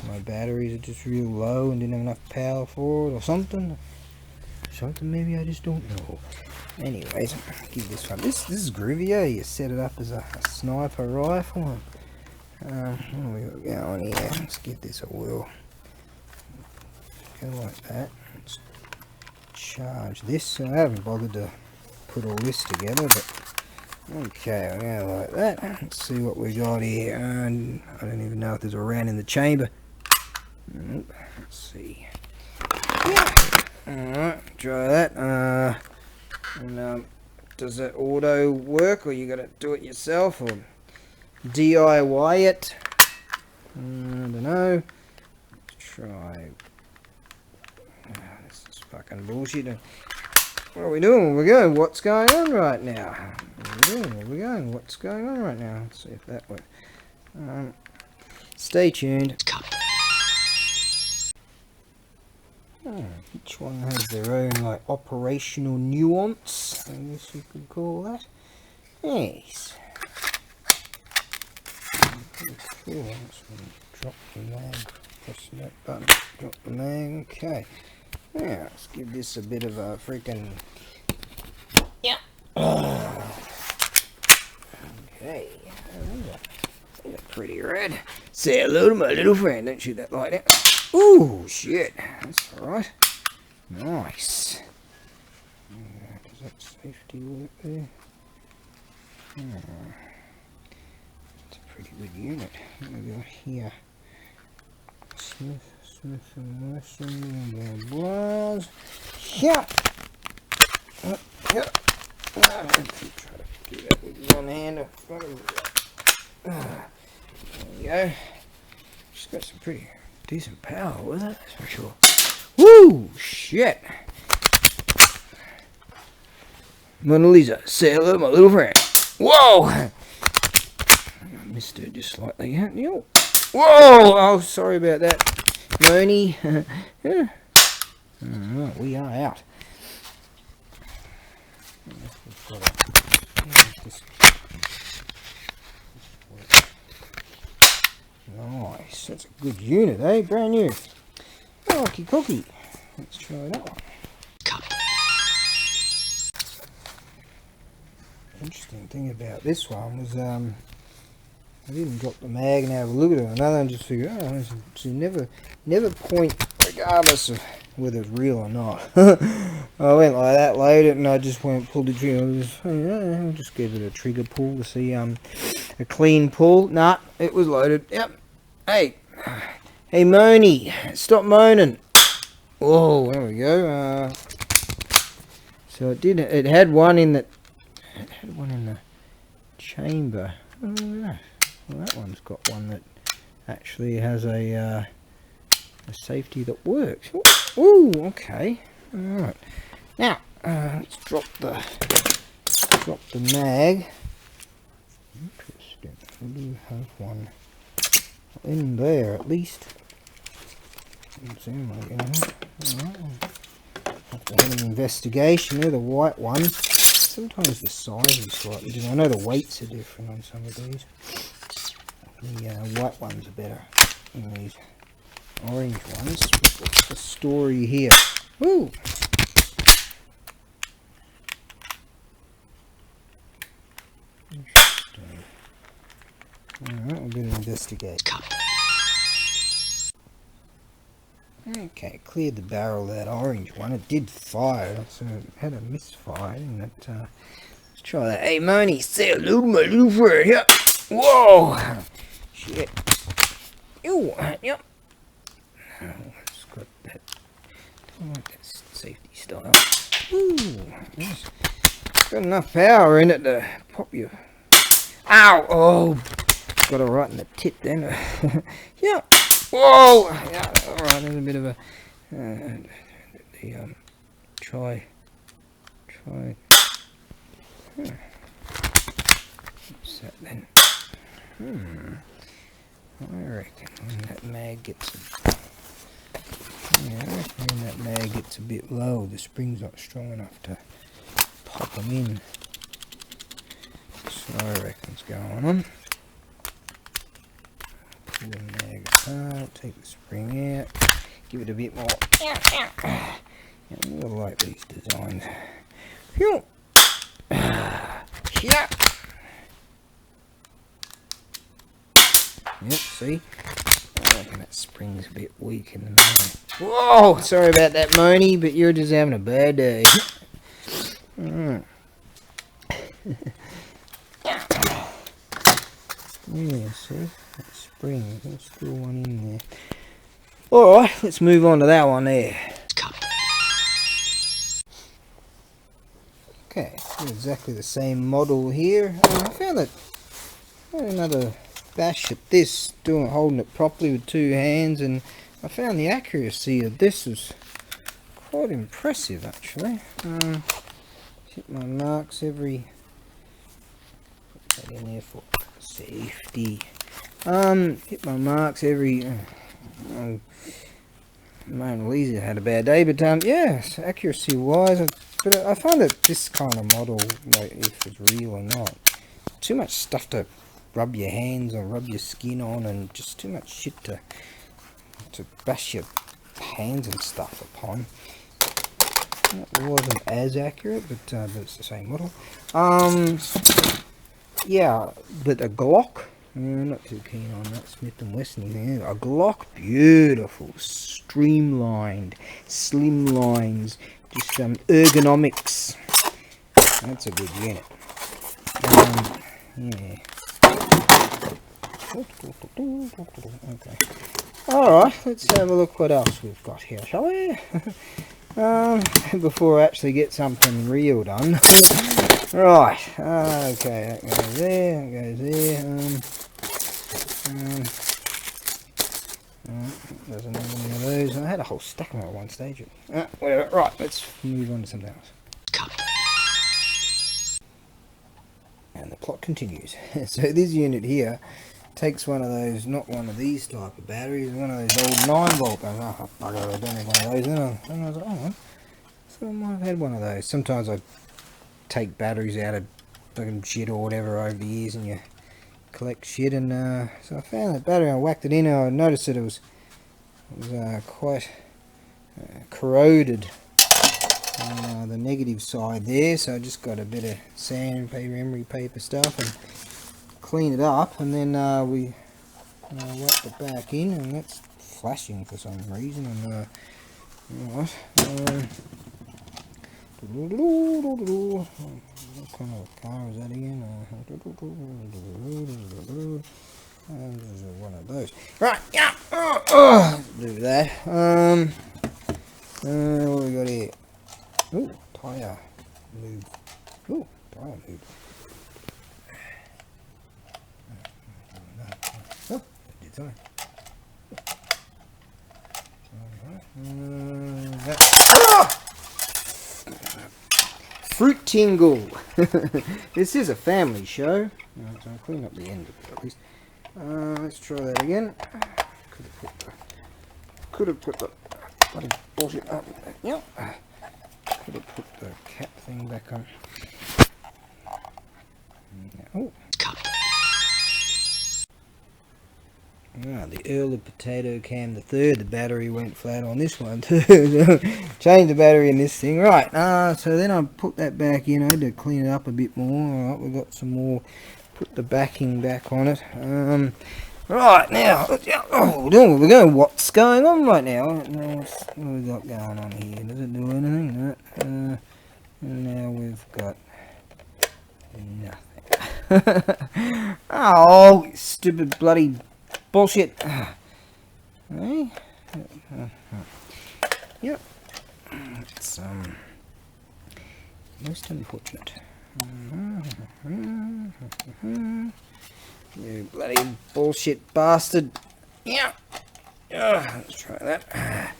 my batteries are just real low and didn't have enough power for it, or something maybe, I just don't know. Anyways, give this one. This is groovy, eh? You set it up as a sniper rifle. What have we got going here? Let's give this a whirl. Go like that. Let's charge this. So I haven't bothered to put all this together, but okay, I'll go like that. Let's see what we got here. And I don't even know if there's a round in the chamber. Let's see. Yeah. Alright, try that. And does that auto work, or you gotta do it yourself, or DIY it? I don't know. Let's try. This is fucking bullshit. What are we doing? We're going. What's going on right now? We're going. What's going on right now? Let's see if that works. Stay tuned. Each one has their own like operational nuance, I guess you could call that. Yes. Cool. Drop the mag. Press that button. Drop the mag. Okay. Now let's give this a bit of a freaking. Yeah. Okay. They're pretty red. Say hello to my little friend. Don't shoot that light out. Ooh, shit. That's alright. Nice. Does that safety work there? It's a pretty good unit. What have we got here? Smith and Wesson, blah, blah. Yeah. Yeah. Try to do that with one hand. There we go. Just got some pretty decent power with it, that's for sure. Woo! Shit! Mona Lisa, say hello, my little friend. Whoa! I missed her just slightly. Whoa! Oh, sorry about that, Moni. Yeah. Alright, we are out. Nice, that's a good unit, eh? Brand new. Okie cookie. Let's try that one. Interesting thing about this one was I didn't drop the mag and have a look at it. Another one just figured, oh, so never point regardless of whether it's real or not. I went like that, loaded it, and I just pulled the trigger. I'll just give it a trigger pull to see a clean pull. Nah, it was loaded. Yep. Hey Moni, stop moaning. Whoa, there we go. So it had one in the chamber. Oh, yeah. Well, that one's got one that actually has a safety that works. Ooh, okay. All right. Now let's drop the mag. Interesting. We do have one in there at least. Doesn't seem like anything. Alright. Have to have an investigation. They're the white ones. Sometimes the size is slightly different. I know the weights are different on some of these. The white ones are better than these orange ones. What's the story here? Woo! Interesting. Alright, we're going to investigate. Okay, cleared the barrel of that orange one. It did fire, so it had a misfire. And let's try that. Hey, Moni, say hello to my little friend. Yeah. Whoa! Shit. Ew. Yep. Oh, it's got that. I like that safety style. Ooh. Yes. Got enough power in it to pop you. Ow! Oh! Got it right in the tit then. Yeah. Whoa! Yeah, alright, there's a bit of a try. What's that then? I reckon when that mag gets a bit low, the spring's not strong enough to pop them in. So I reckon it's going on. Pull the mag apart, take the spring out, give it a bit more. I like these designs. Yep, see? I reckon that spring's a bit weak in the middle. Whoa! Sorry about that, Moni, but you're just having a bad day. Yeah, see? That spring, there's still one in there. Alright, let's move on to that one there. Okay, exactly the same model here. I found that another bash at this, holding it properly with two hands, and I found the accuracy of this was quite impressive actually. Hit my marks every, put that in there for safety. Hit my marks every, Mona Lisa had a bad day, but yes, accuracy wise, but I find that this kind of model, like, if it's real or not, too much stuff to rub your hands or rub your skin on, and just too much shit to bash your hands and stuff upon. It wasn't as accurate, but it's the same model. Yeah, but a Glock, not too keen on that Smith & Wesson thing. A Glock, beautiful, streamlined, slim lines, just ergonomics. That's a good unit. Yeah. Okay. Alright, let's have a look what else we've got here, shall we? Before I actually get something real done. Right, okay, that goes there, that goes there. There's another one of those. I had a whole stack of them at one stage. Whatever, right, let's move on to something else. And the plot continues. So this unit here takes one of those, not one of these type of batteries, one of those old 9-volt. I don't have one of those. And I was like, oh, so I might have had one of those. Sometimes I take batteries out of fucking shit or whatever over the years, and you collect shit. And so I found that battery, I whacked it in, and I noticed that it was quite corroded on the negative side there. So I just got a bit of sandpaper, emery paper stuff, and clean it up, and then we whack it back in, and that's flashing for some reason. And what kind of car is that again? One of those. Right, yeah. Do that. What we got here? Ooh, tire move. Ooh, tire move. Oh, it did something. Fruit tingle. This is a family show. So I'll clean up the end of it at least. Let's try that again. Could have put the bloody bullshit up. Yep. Could have put the cap thing back on. Oh. The Earl of Potato Cam the third. The battery went flat on this one too. Change the battery in this thing. Right, so then I put that back in. I had to clean it up a bit more. Alright, we've got some more. Put the backing back on it. Right, now, we're going, what's going on right now? What have we got going on here? Does it do anything? No. And now we've got nothing. Oh, stupid bloody bullshit. Hey? Yep. It's most unfortunate. You bloody bullshit bastard. Yeah. Let's try that.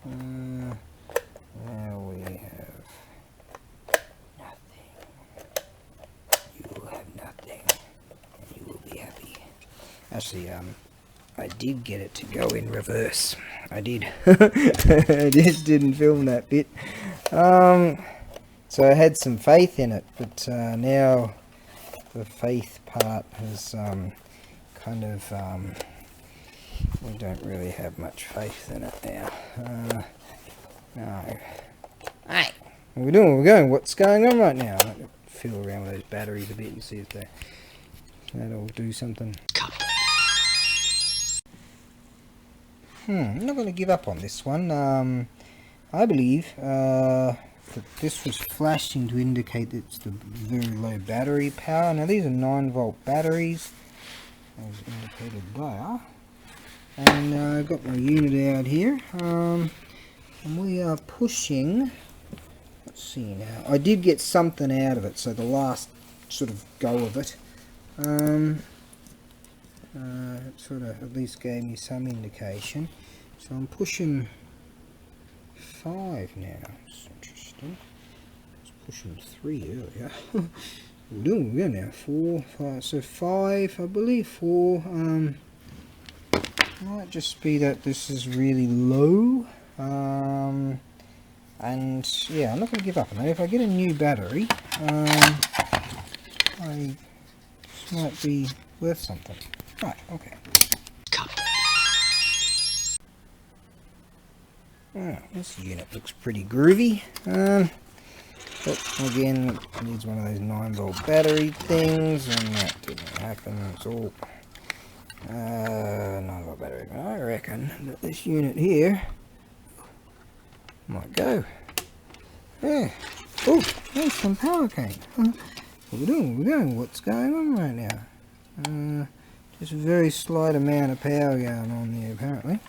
Now we have nothing. You will have nothing. And you will be happy. Actually, I did get it to go in reverse. I did. I just didn't film that bit. So I had some faith in it, but now the faith part has kind of we don't really have much faith in it now. No. Hey, what are we doing? We're going. What's going on right now? I'll feel around with those batteries a bit and see if that'll do something. I'm not going to give up on this one. I believe that this was flashing to indicate that it's the very low battery power. Now these are 9-volt batteries, as indicated there. And I've got my unit out here. And we are pushing, let's see now, I did get something out of it, so the last sort of go of it, it sort of at least gave me some indication. So I'm pushing 5 now. It's interesting. I was pushing 3 earlier. We're good now. 4, 5. So 5, I believe 4. Might just be that this is really low. And yeah, I'm not going to give up on that. If I get a new battery, this might be worth something. Right, okay. This unit looks pretty groovy. But again, it needs one of those 9-volt battery things, and that didn't happen. It's all 9-volt battery. I reckon that this unit here might go. Yeah. Oh, there's some power came. What we're doing? We're going. What's going on right now? Just a very slight amount of power going on there, apparently.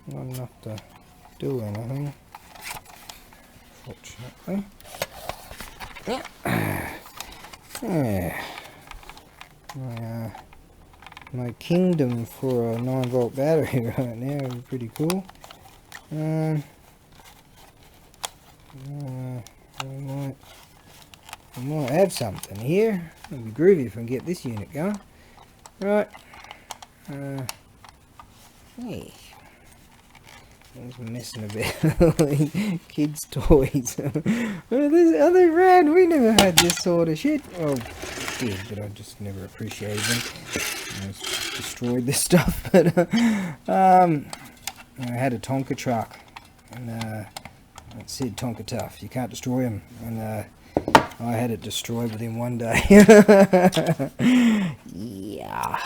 Not enough to do anything, fortunately. Yeah. My kingdom for a 9-volt battery right now is pretty cool. We might have something here. It'll be groovy if I can get this unit going. Right. Hey. I was messing about. Kids' toys. Are they rad? We never had this sort of shit. Oh, we did, but I just never appreciated them. I just destroyed this stuff. But I had a Tonka truck, and it said Tonka tough. You can't destroy them. And I had it destroyed within one day. Yeah.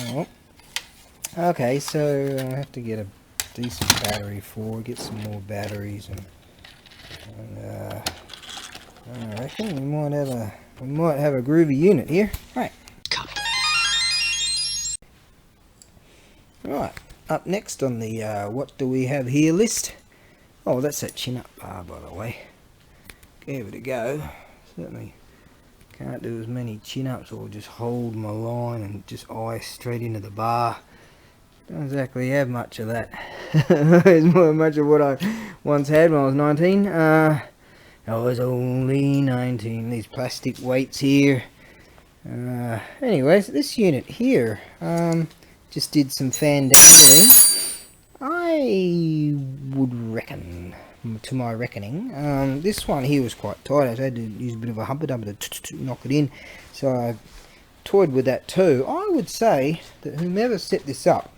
Well, okay, so I have to get a decent battery get some more batteries, and I reckon we might have a groovy unit here. Right. Right. Up next on the what do we have here list? Oh, that's that chin up bar, by the way. Give it a go. Certainly can't do as many chin ups, or just hold my line and just eye straight into the bar. Don't exactly have much of that. It's more much of what I once had when I was 19. I was only 19. These plastic weights here. Anyways, this unit here just did some fandangling. I would reckon to my reckoning. This one here was quite tight. I had to use a bit of a humper dumper to knock it in, so I toyed with that too. I would say that whomever set this up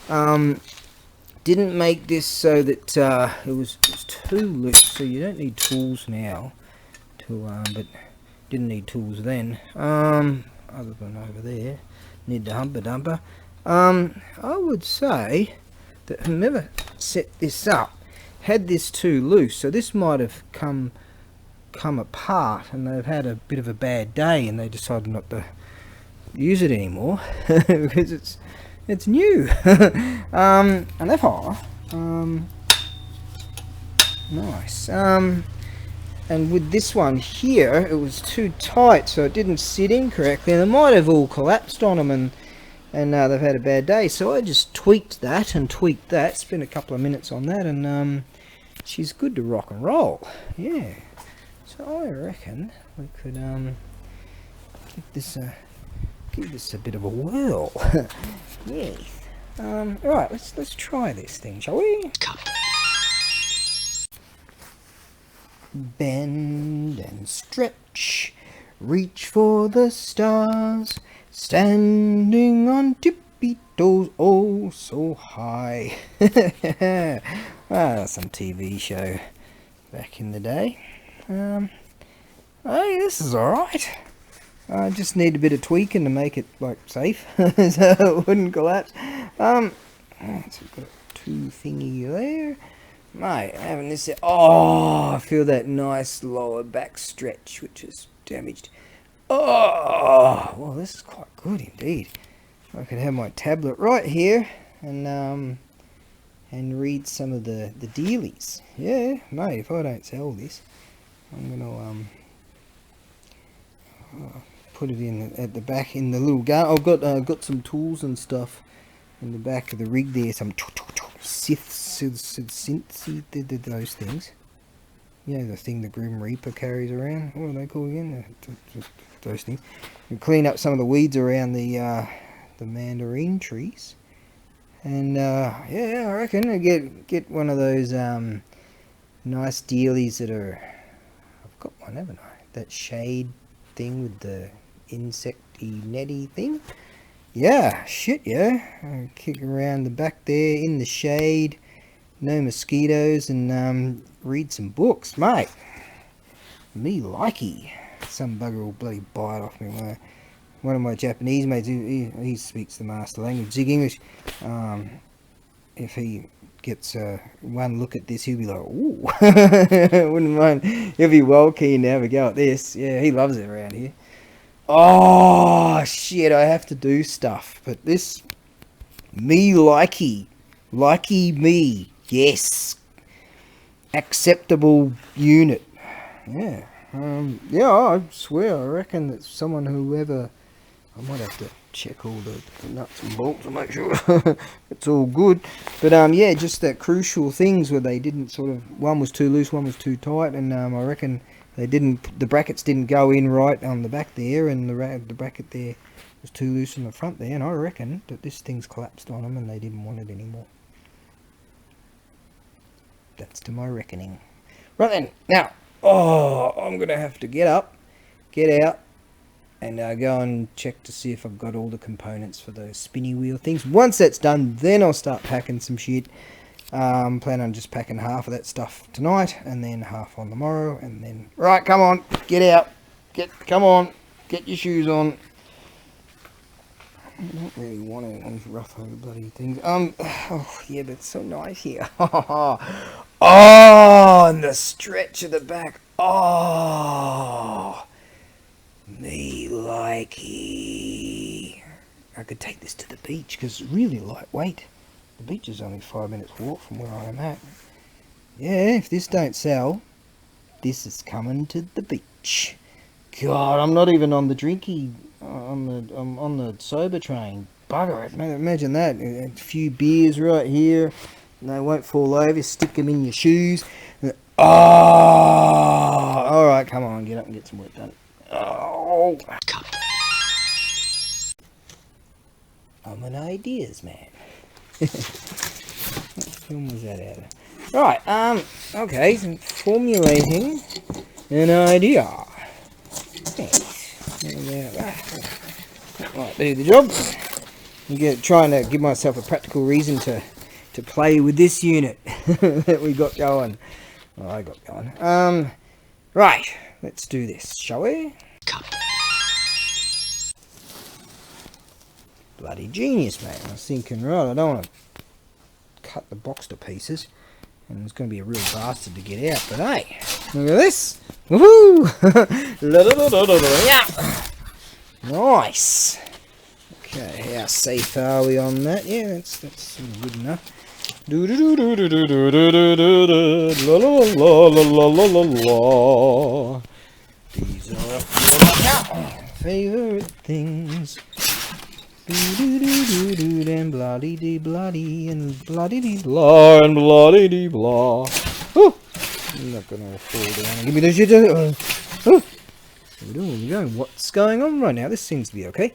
didn't make this so that it was too loose, so you don't need tools now to but didn't need tools then, other than over there. Need the humper dumper. I would say that whomever set this up had this too loose, so this might have come apart, and they've had a bit of a bad day and they decided not to use it anymore because it's new. And therefore nice. And with this one here, it was too tight, so it didn't sit in correctly, and it might have all collapsed on them, and they've had a bad day. So I just tweaked that and tweaked that, spent a couple of minutes on that, and she's good to rock and roll. Yeah. So I reckon we could give this a bit of a whirl. Yes. Right, let's try this thing, shall we? Bend and stretch, reach for the stars, standing on tippy toes, oh so high. Some TV show back in the day. Hey, this is alright. I just need a bit of tweaking to make it like safe, so it wouldn't collapse. So we've got a two thingy there. Mate, having this. Oh, I feel that nice lower back stretch, which is damaged. Oh, well, this is quite good indeed. I could have my tablet right here and read some of the dealies. Yeah, mate. If I don't sell this, I'm gonna put it in at the back in the little gun. I've got some tools and stuff in the back of the rig there. Some synths, those things. You know, the thing the Grim Reaper carries around. What are they called again? Those things. You clean up some of the weeds around the mandarin trees. And yeah, I reckon I get one of those nice dealies that are. I've got one, haven't I? That shade thing with the insecty netty thing. Yeah, shit, yeah. I kick around the back there in the shade, no mosquitoes, and read some books, mate. Me likey. Some bugger will bloody bite off me. One of my Japanese mates, he speaks the master language, Zig English. If he gets one look at this, he'll be like, ooh. Wouldn't mind. He'll be well keen to have a go at this. Yeah, he loves it around here. Oh shit, I have to do stuff, but this me likey me, yes, acceptable unit. Yeah, yeah, I swear, I reckon that whoever, I might have to check all the nuts and bolts to make sure it's all good, but yeah, just that crucial things where they didn't sort of, one was too loose, one was too tight, and I reckon the brackets didn't go in right on the back there, and the bracket there was too loose in the front there, and I reckon that this thing's collapsed on them and they didn't want it anymore. That's to my reckoning. Right then, now, I'm going to have to get up, get out, and go and check to see if I've got all the components for those spinny wheel things. Once that's done, then I'll start packing some shit. Plan on just packing half of that stuff tonight and then half on tomorrow, and then right, come on, get out, come on, get your shoes on. I don't really want to rough over bloody things. Oh yeah, but it's so nice here. Oh, and the stretch of the back. Oh, me likey. I could take this to the beach because it's really lightweight. The beach is only 5 minutes walk from where I am at. Yeah, if this don't sell, this is coming to the beach. God, I'm not even on the drinky, I'm on the sober train. Bugger it, man, imagine that. A few beers right here, and they won't fall over. Stick them in your shoes. Oh, all right, come on, get up and get some work done. Oh, I'm an ideas man. What film was that out of? Right, okay, so formulating an idea. Yes. That might do the job. I'm trying to give myself a practical reason to play with this unit that we got going. Well, I got going. Right, let's do this, shall we? Bloody genius, mate. I was thinking, right, I don't want to cut the box to pieces, and it's going to be a real bastard to get out, but hey, look at this. Woohoo! Yeah. Nice. Okay, how safe are we on that? Yeah, that's good enough. La la la la la la la. These are favourite things. And bloody dee bloody and bloody dee blah and bloody dee blah. I'm not gonna fall down and give me the shit. Where are we going? What's going on right now? This seems to be okay.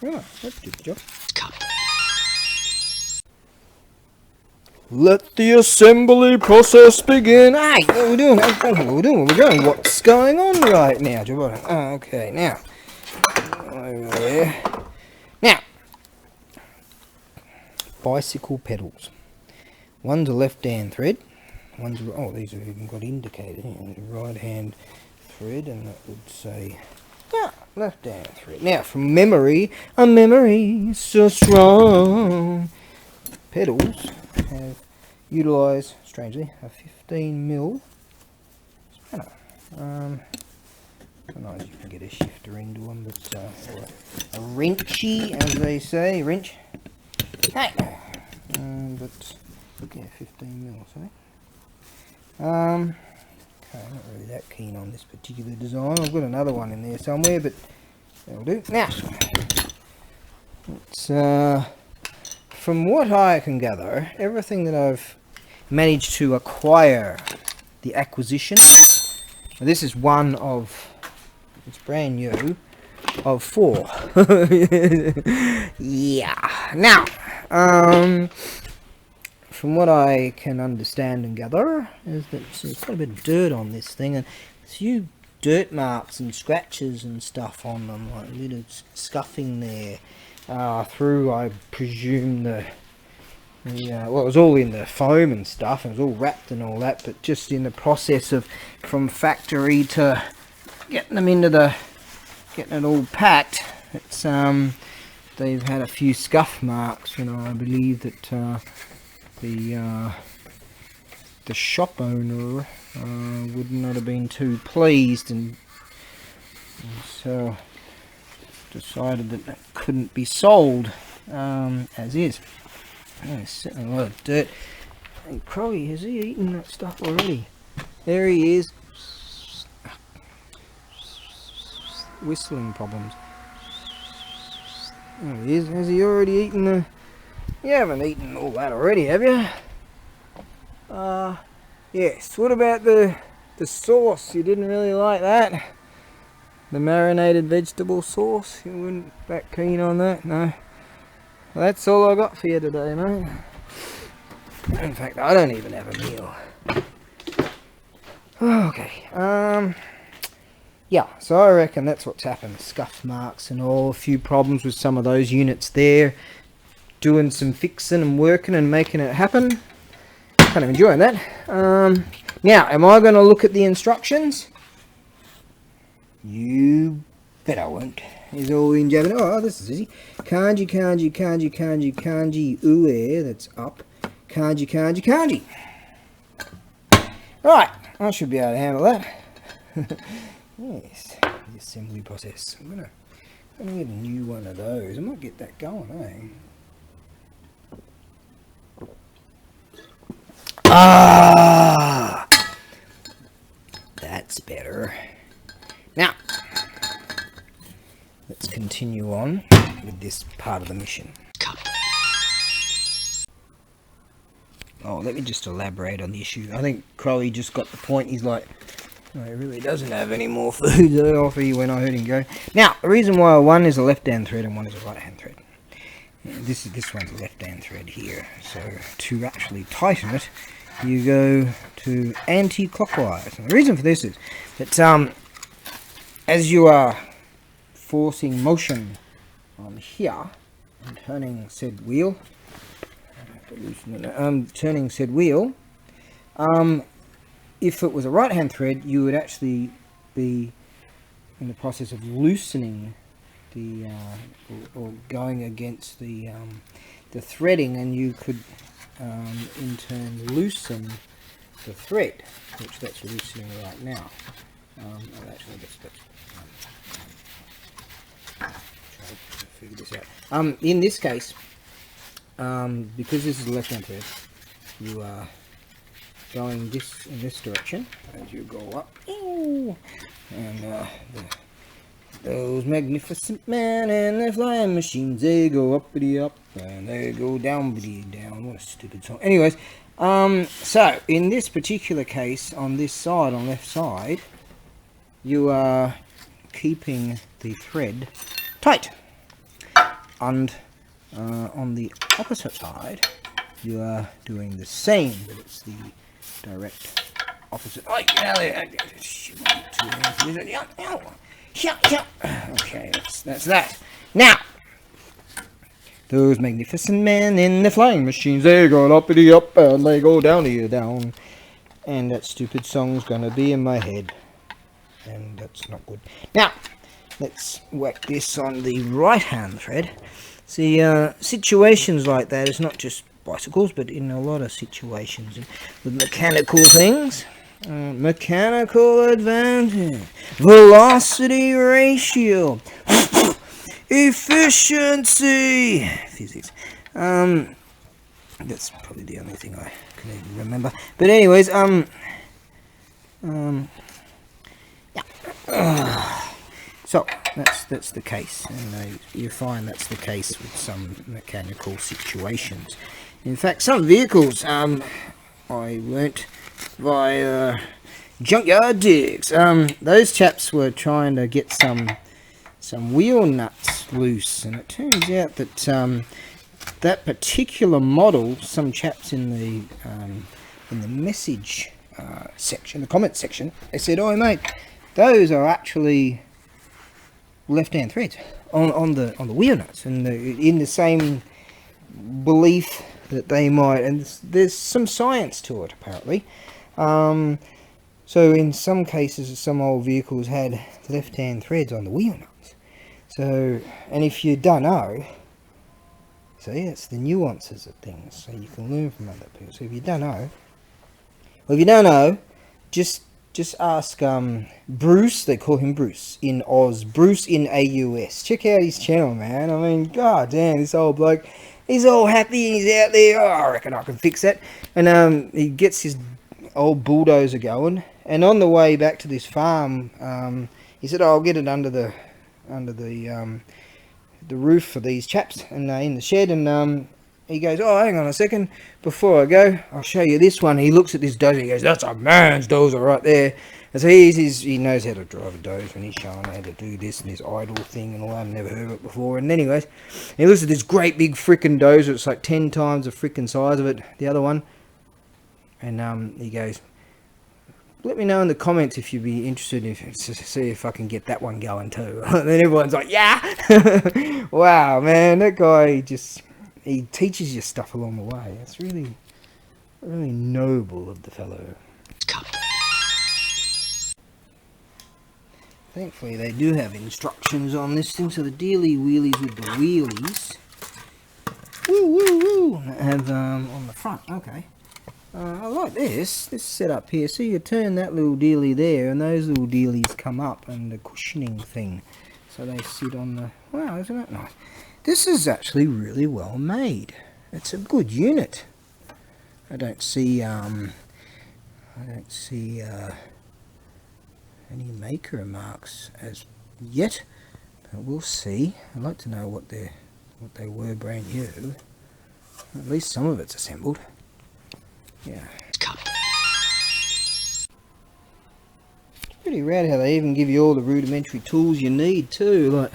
Right, that did the job. Let the assembly process begin. Hey, what are we doing? We're going. What's going on right now, Giovanni? Oh, okay, now. Over there. Now. Bicycle pedals. One's a left-hand thread. One's these have even got indicated here. Right-hand thread, and that would say, yeah, left-hand thread. Now, from memory, a memory so strong. Pedals have utilised, strangely, a 15mm spanner. Sometimes you can get a shifter into them, but a wrenchy, as they say, wrench. Hey, but yeah, 15mm, sorry. Okay, I'm not really that keen on this particular design. I've got another one in there somewhere, but that'll do. Now, it's from what I can gather, everything that I've managed to acquire, the acquisition. This is one of, it's brand new, of 4. Yeah. Now, from what I can understand and gather, is that there's quite a bit of dirt on this thing, and a few dirt marks and scratches and stuff on them, like a bit of scuffing there, through, I presume, well, it was all in the foam and stuff, it was all wrapped and all that, but just in the process of, from factory to getting them into getting it all packed, it's, they've had a few scuff marks, and I believe that, the shop owner would not have been too pleased, and so decided that couldn't be sold as is. There's certainly a lot of dirt. Hey, Crowy, has he eaten that stuff already? There he is. Whistling problems. There he is. Has he already eaten the... You haven't eaten all that already, have you? Yes. What about the sauce? You didn't really like that? The marinated vegetable sauce? You weren't that keen on that? No? Well, that's all I got for you today, mate. In fact, I don't even have a meal. Okay. Yeah, so I reckon that's what's happened. Scuff marks and all. A few problems with some of those units there. Doing some fixing and working and making it happen. Kind of enjoying that. Now, am I going to look at the instructions? You bet I won't. It's all in Japanese. Oh, this is easy. Kanji, kanji, kanji, kanji, kanji, ue, that's up. Kanji, kanji, kanji. Right, I should be able to handle that. Yes, the assembly process. I'm gonna get a new one of those. I might get that going, eh? Ah, that's better. Now, let's continue on with this part of the mission. Oh, let me just elaborate on the issue. I think Crowley just got the point. He's like, no, he really doesn't have any more food to offer you when I heard him go. Now, the reason why one is a left-hand thread and one is a right-hand thread. This one's a left-hand thread here. So to actually tighten it, you go to anti-clockwise. And the reason for this is that as you are forcing motion on here and turning said wheel, turning said wheel, if it was a right hand thread, you would actually be in the process of loosening the or going against the threading, and you could in turn loosen the thread, which that's loosening right now. Actually, let's try to figure this out. In this case, because this is a left-hand thread, you are going this in this direction as you go up. Ooh, and those magnificent men and their flying machines, they go uppity up and they go downity down. What a stupid song. Anyways, so in this particular case, on this side, on left side, you are keeping the thread tight, and on the opposite side, you are doing the same, but it's the direct opposite. Oh, okay, that's that. Now, those magnificent men in the flying machines, they go uppity up and they go downy down. And that stupid song's gonna be in my head, and that's not good. Now, let's whack this on the right hand thread. See, situations like that, it's not just bicycles, but in a lot of situations with mechanical things. Mechanical advantage, velocity ratio, efficiency, physics. That's probably the only thing I can even remember. But anyways, so that's the case, and you find that's the case with some mechanical situations. In fact, some vehicles I learnt by junkyard digs. Those chaps were trying to get some wheel nuts loose, and it turns out that that particular model, some chaps in the message section, the comment section, they said, "Oh mate, those are actually left-hand threads on the wheel nuts," and in the same belief that they might, and there's some science to it apparently. So in some cases, some old vehicles had left-hand threads on the wheel nuts. So, and if you don't know, see, that's the nuances of things. So you can learn from other people. So if you don't know, well, if you don't know, just ask Bruce. They call him Bruce in Oz. Bruce in AUS. Check out his channel, man. I mean, god damn, this old bloke. He's all happy. He's out there. Oh, I reckon I can fix that. And he gets his old bulldozer going. And on the way back to this farm, he said, "Oh, I'll get it under the roof for these chaps and in the shed." And he goes, "Oh, hang on a second. Before I go, I'll show you this one." He looks at this dozer. He goes, "That's a man's dozer right there." And so he knows how to drive a dozer, and he's showing how to do this and this idle thing and all that. I've never heard of it before. And anyways, he looks at this great big frickin' dozer. It's like 10 times the frickin' size of it, the other one. And he goes, "Let me know in the comments if you'd be interested to see if I can get that one going too." And then everyone's like, "Yeah!" Wow, man, that guy he teaches you stuff along the way. It's really, really noble of the fellow. Thankfully, they do have instructions on this thing, so the dealy wheelies with the wheelies, woo woo woo, have on the front. Okay. I like this setup here. So you turn that little dealy there, and those little dealies come up, and the cushioning thing, so they sit on the. Wow, isn't that nice? This is actually really well made. It's a good unit. I don't see any maker marks as yet, but we'll see. I'd like to know what they were brand new. At least some of it's assembled. Yeah. Pretty rad how they even give you all the rudimentary tools you need too, like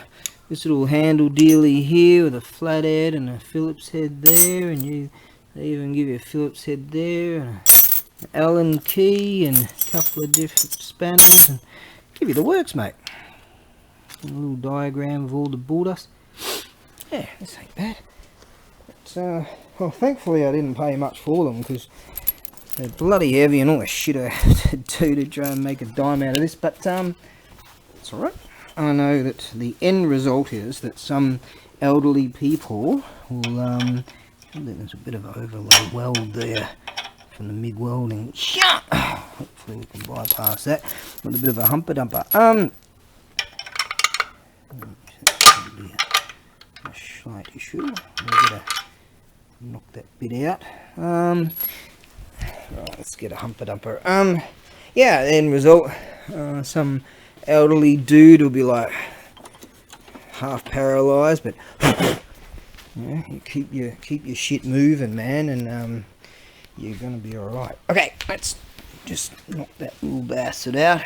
this little handle dealy here with a flathead and a Phillips head there, and they even give you a Phillips head there and an Allen key and a couple of different spanners, and give you the works, mate. And a little diagram of all the borders. Yeah, this ain't bad. But, well, thankfully I didn't pay much for them because they're bloody heavy and all the shit I had to do to try and make a dime out of this, but it's alright. I know that the end result is that some elderly people will, there's a bit of an overlay weld there from the MIG welding. Hopefully we can bypass that with a bit of a humper dumper. A slight issue. We're gonna knock that bit out. Right, let's get a humper dumper. Yeah, end result, some elderly dude will be like half paralyzed, but yeah, you keep your shit moving, man, and you're gonna be all right. Okay, let's just knock that little bastard out.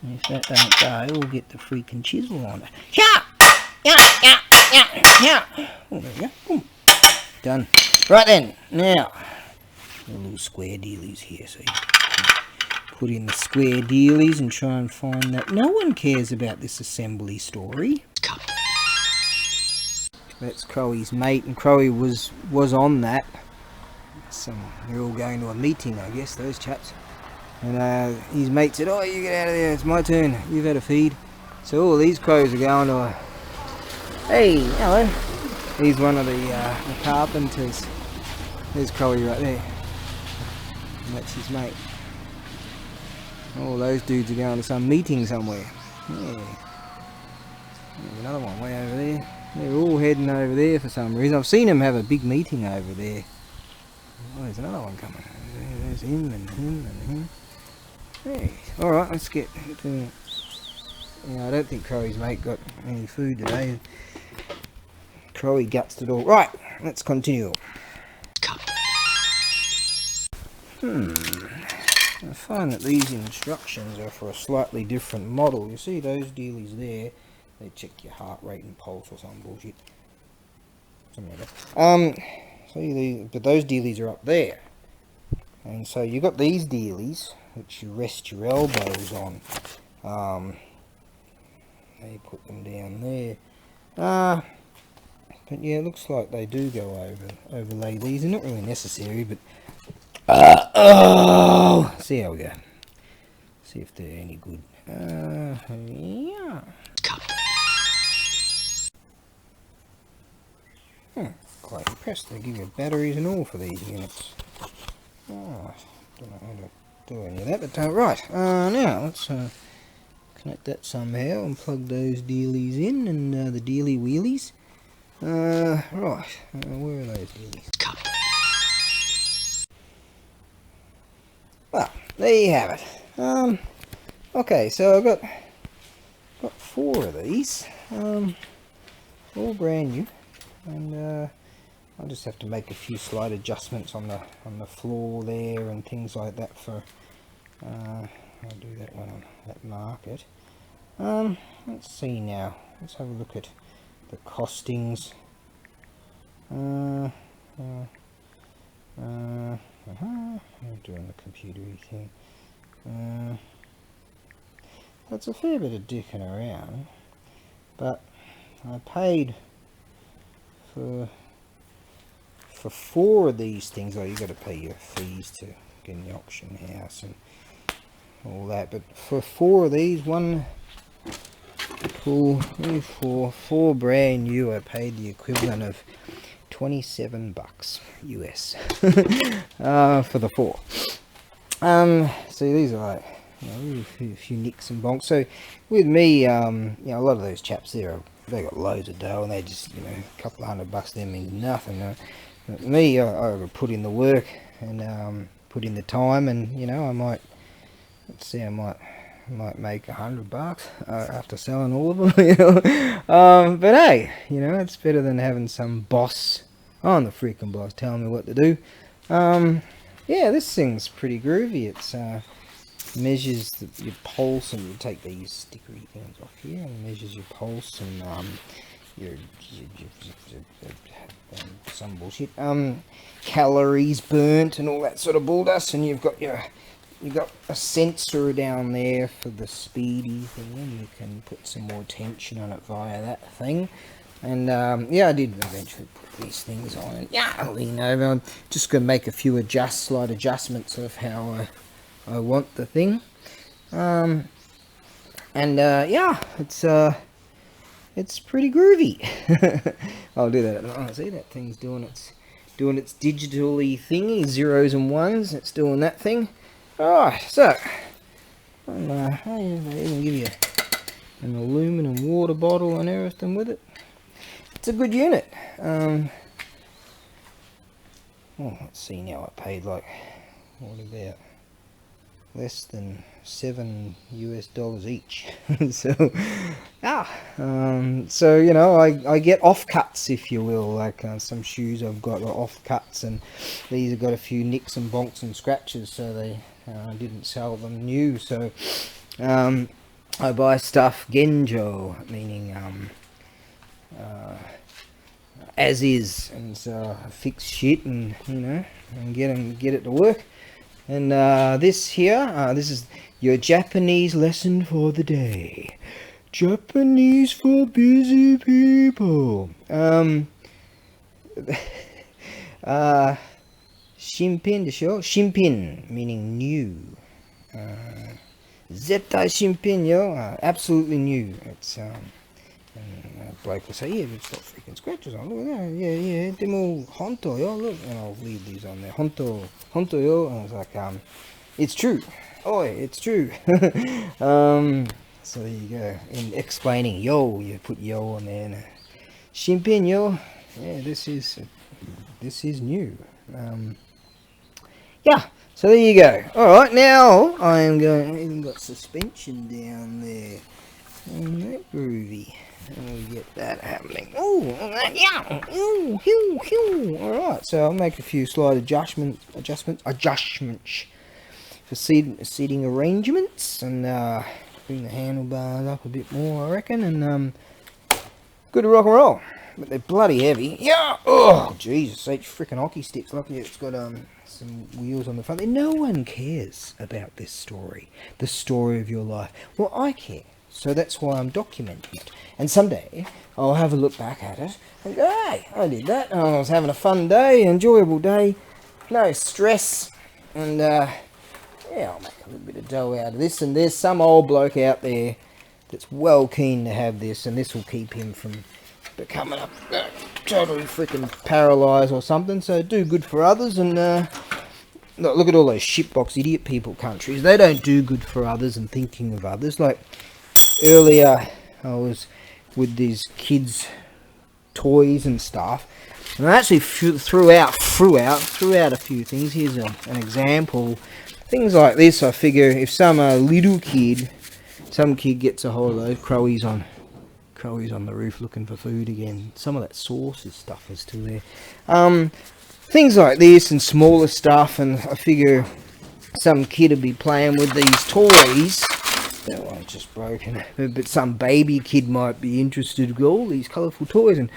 If that don't go, we'll get the freaking chisel on it. Yeah. Oh, there we go. Boom. Done. Right then, now a little square dealies here, so you put in the square dealies and try and find that. No one cares about this assembly story. That's Crowey's mate, and Crowey was on that. So they're all going to a meeting, I guess, those chaps. And his mate said, "Oh, you get out of there, it's my turn, you've had a feed." So all these crows are going to a, "Hey, hello." He's one of the carpenters. There's Crowey right there. And that's his mate. All those dudes are going to some meeting somewhere. Yeah. There's another one way over there. They're all heading over there for some reason. I've seen them have a big meeting over there. Oh, there's another one coming. There's him and him and him. Hey, alright, let's get to... Yeah, I don't think Crowey's mate got any food today. Crowey gutsed it all. Right, let's continue. I find that these instructions are for a slightly different model. You see those dealies there? They check your heart rate and pulse or some bullshit. Something like that. See these, but those dealies are up there. And so you got these dealies which you rest your elbows on. They put them down there. But yeah, it looks like they do go overlay these. They're not really necessary, but oh, see how we go. See if they're any good. Yeah. Quite impressed. They give you batteries and all for these units. Oh, don't know how to do any of that, but right. Now let's connect that somehow and plug those dealies in, and the dealy wheelies. Right. Where are those dealies? Well, there you have it. Okay, so I've got 4 of these, all brand new, and I'll just have to make a few slight adjustments on the floor there and things like that for. I'll do that one on that market. Let's see now. Let's have a look at the costings. I'm doing the computery thing. That's a fair bit of dicking around, but I paid for 4 of these things. Oh, you got to pay your fees to get in the auction house and all that, but for 4 of these, 1, 2, 3, 4 brand new, I paid the equivalent of $27 US for the 4. So these are like, you know, a few nicks and bonks. So with me, you know, a lot of those chaps there, they got loads of dough and they just, you know, a couple of $100 to them means nothing. But me, I put in the work and put in the time, and you know, I might, let's see, I might make $100 after selling all of them. You know? But hey, you know, it's better than having some boss on the freaking block telling me what to do. Yeah, this thing's pretty groovy. It's measures your pulse, and you take these stickery things off here, and measures your pulse and your some bullshit calories burnt and all that sort of bulldust, and you've got a sensor down there for the speedy thing, and you can put some more tension on it via that thing. And yeah, I did eventually put these things on, and yeah, you know, I'm just going to make a few slight adjustments of how I want the thing. And yeah, it's pretty groovy. I'll do that. Oh, see, that thing's doing its digitally thingy, zeros and ones. It's doing that thing. Alright, so they even give you an aluminum water bottle and everything with it. It's a good unit. Oh, let's see now. I paid like, what about less than $7 US each. So so you know, I get offcuts, if you will, like some shoes I've got offcuts, and these have got a few nicks and bonks and scratches, so they didn't sell them new. So I buy stuff genjo, meaning as is, and so I fix shit, and you know, and get it to work. And this here, this is your Japanese lesson for the day. Japanese for busy people. Shinpin desho? Shinpin, meaning new. Zettai shinpin yo, absolutely new. It's bloke will say, yeah, but it's got freaking scratches on. Look at that. Yeah. Demo honto yo, look. And I'll leave these on there. Honto yo. And I was like, it's true. Oi, it's true. So there you go. In explaining yo, you put yo on there. And, Shinpin yo. Yeah, this is new. Yeah. So there you go. Alright, now I am going, I even got suspension down there. Isn't that groovy? And we get that happening. Oh, yeah. Alright, so I'll make a few slight adjustments for seating arrangements, and bring the handlebars up a bit more, I reckon, and good to rock and roll. But they're bloody heavy. Yeah. Oh, Jesus, each freaking hockey sticks. Luckily, it's got some wheels on the front. No one cares about this story, the story of your life. Well, I care. So that's why I'm documenting it. And someday, I'll have a look back at it and go, hey, I did that. I was having a fun day, enjoyable day, no stress. And, yeah, I'll make a little bit of dough out of this. And there's some old bloke out there that's well keen to have this. And this will keep him from becoming up totally freaking paralysed or something. So do good for others. And, look at all those shitbox idiot people countries. They don't do good for others and thinking of others. Like, earlier I was with these kids' toys and stuff, and I actually threw out a few things. Here's an example. Things like this, I figure if some kid gets a hold of those, Crowies on the roof looking for food again. Some of that sauces stuff is still there. Things like this and smaller stuff, and I figure some kid would be playing with these toys. That one's just broken, but some baby kid might be interested with all these colourful toys and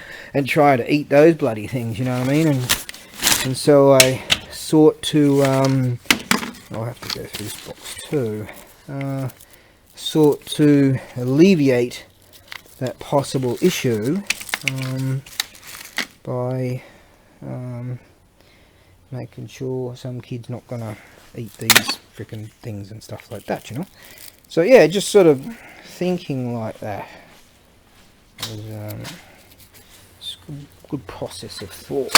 try to eat those bloody things, you know what I mean? And so I sought to, I'll have to go through this box too, sought to alleviate that possible issue by making sure some kid's not gonna eat these frickin' things and stuff like that, you know? So yeah, just sort of thinking like that was it's a good process of thought.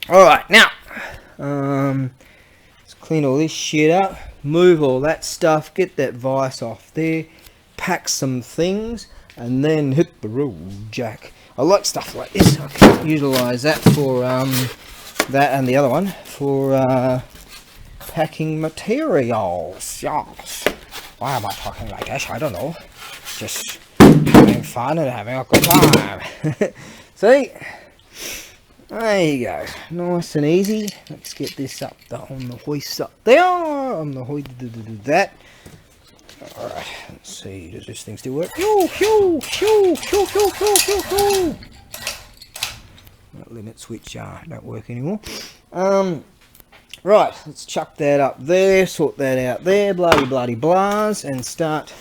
Alright, now let's clean all this shit up, move all that stuff, get that vice off there, pack some things, and then hit the road, Jack. I like stuff like this. I can utilise that for that and the other one for packing materials. Yes. Why am I talking like this? I don't know. Just having fun and having a good time. See? There you go, nice and easy. Let's get this up on the hoist up there, on the hoist, that. Alright, let's see, does this thing still work? That limit switch don't work anymore. Right, let's chuck that up there, sort that out there, bloody blahs, and start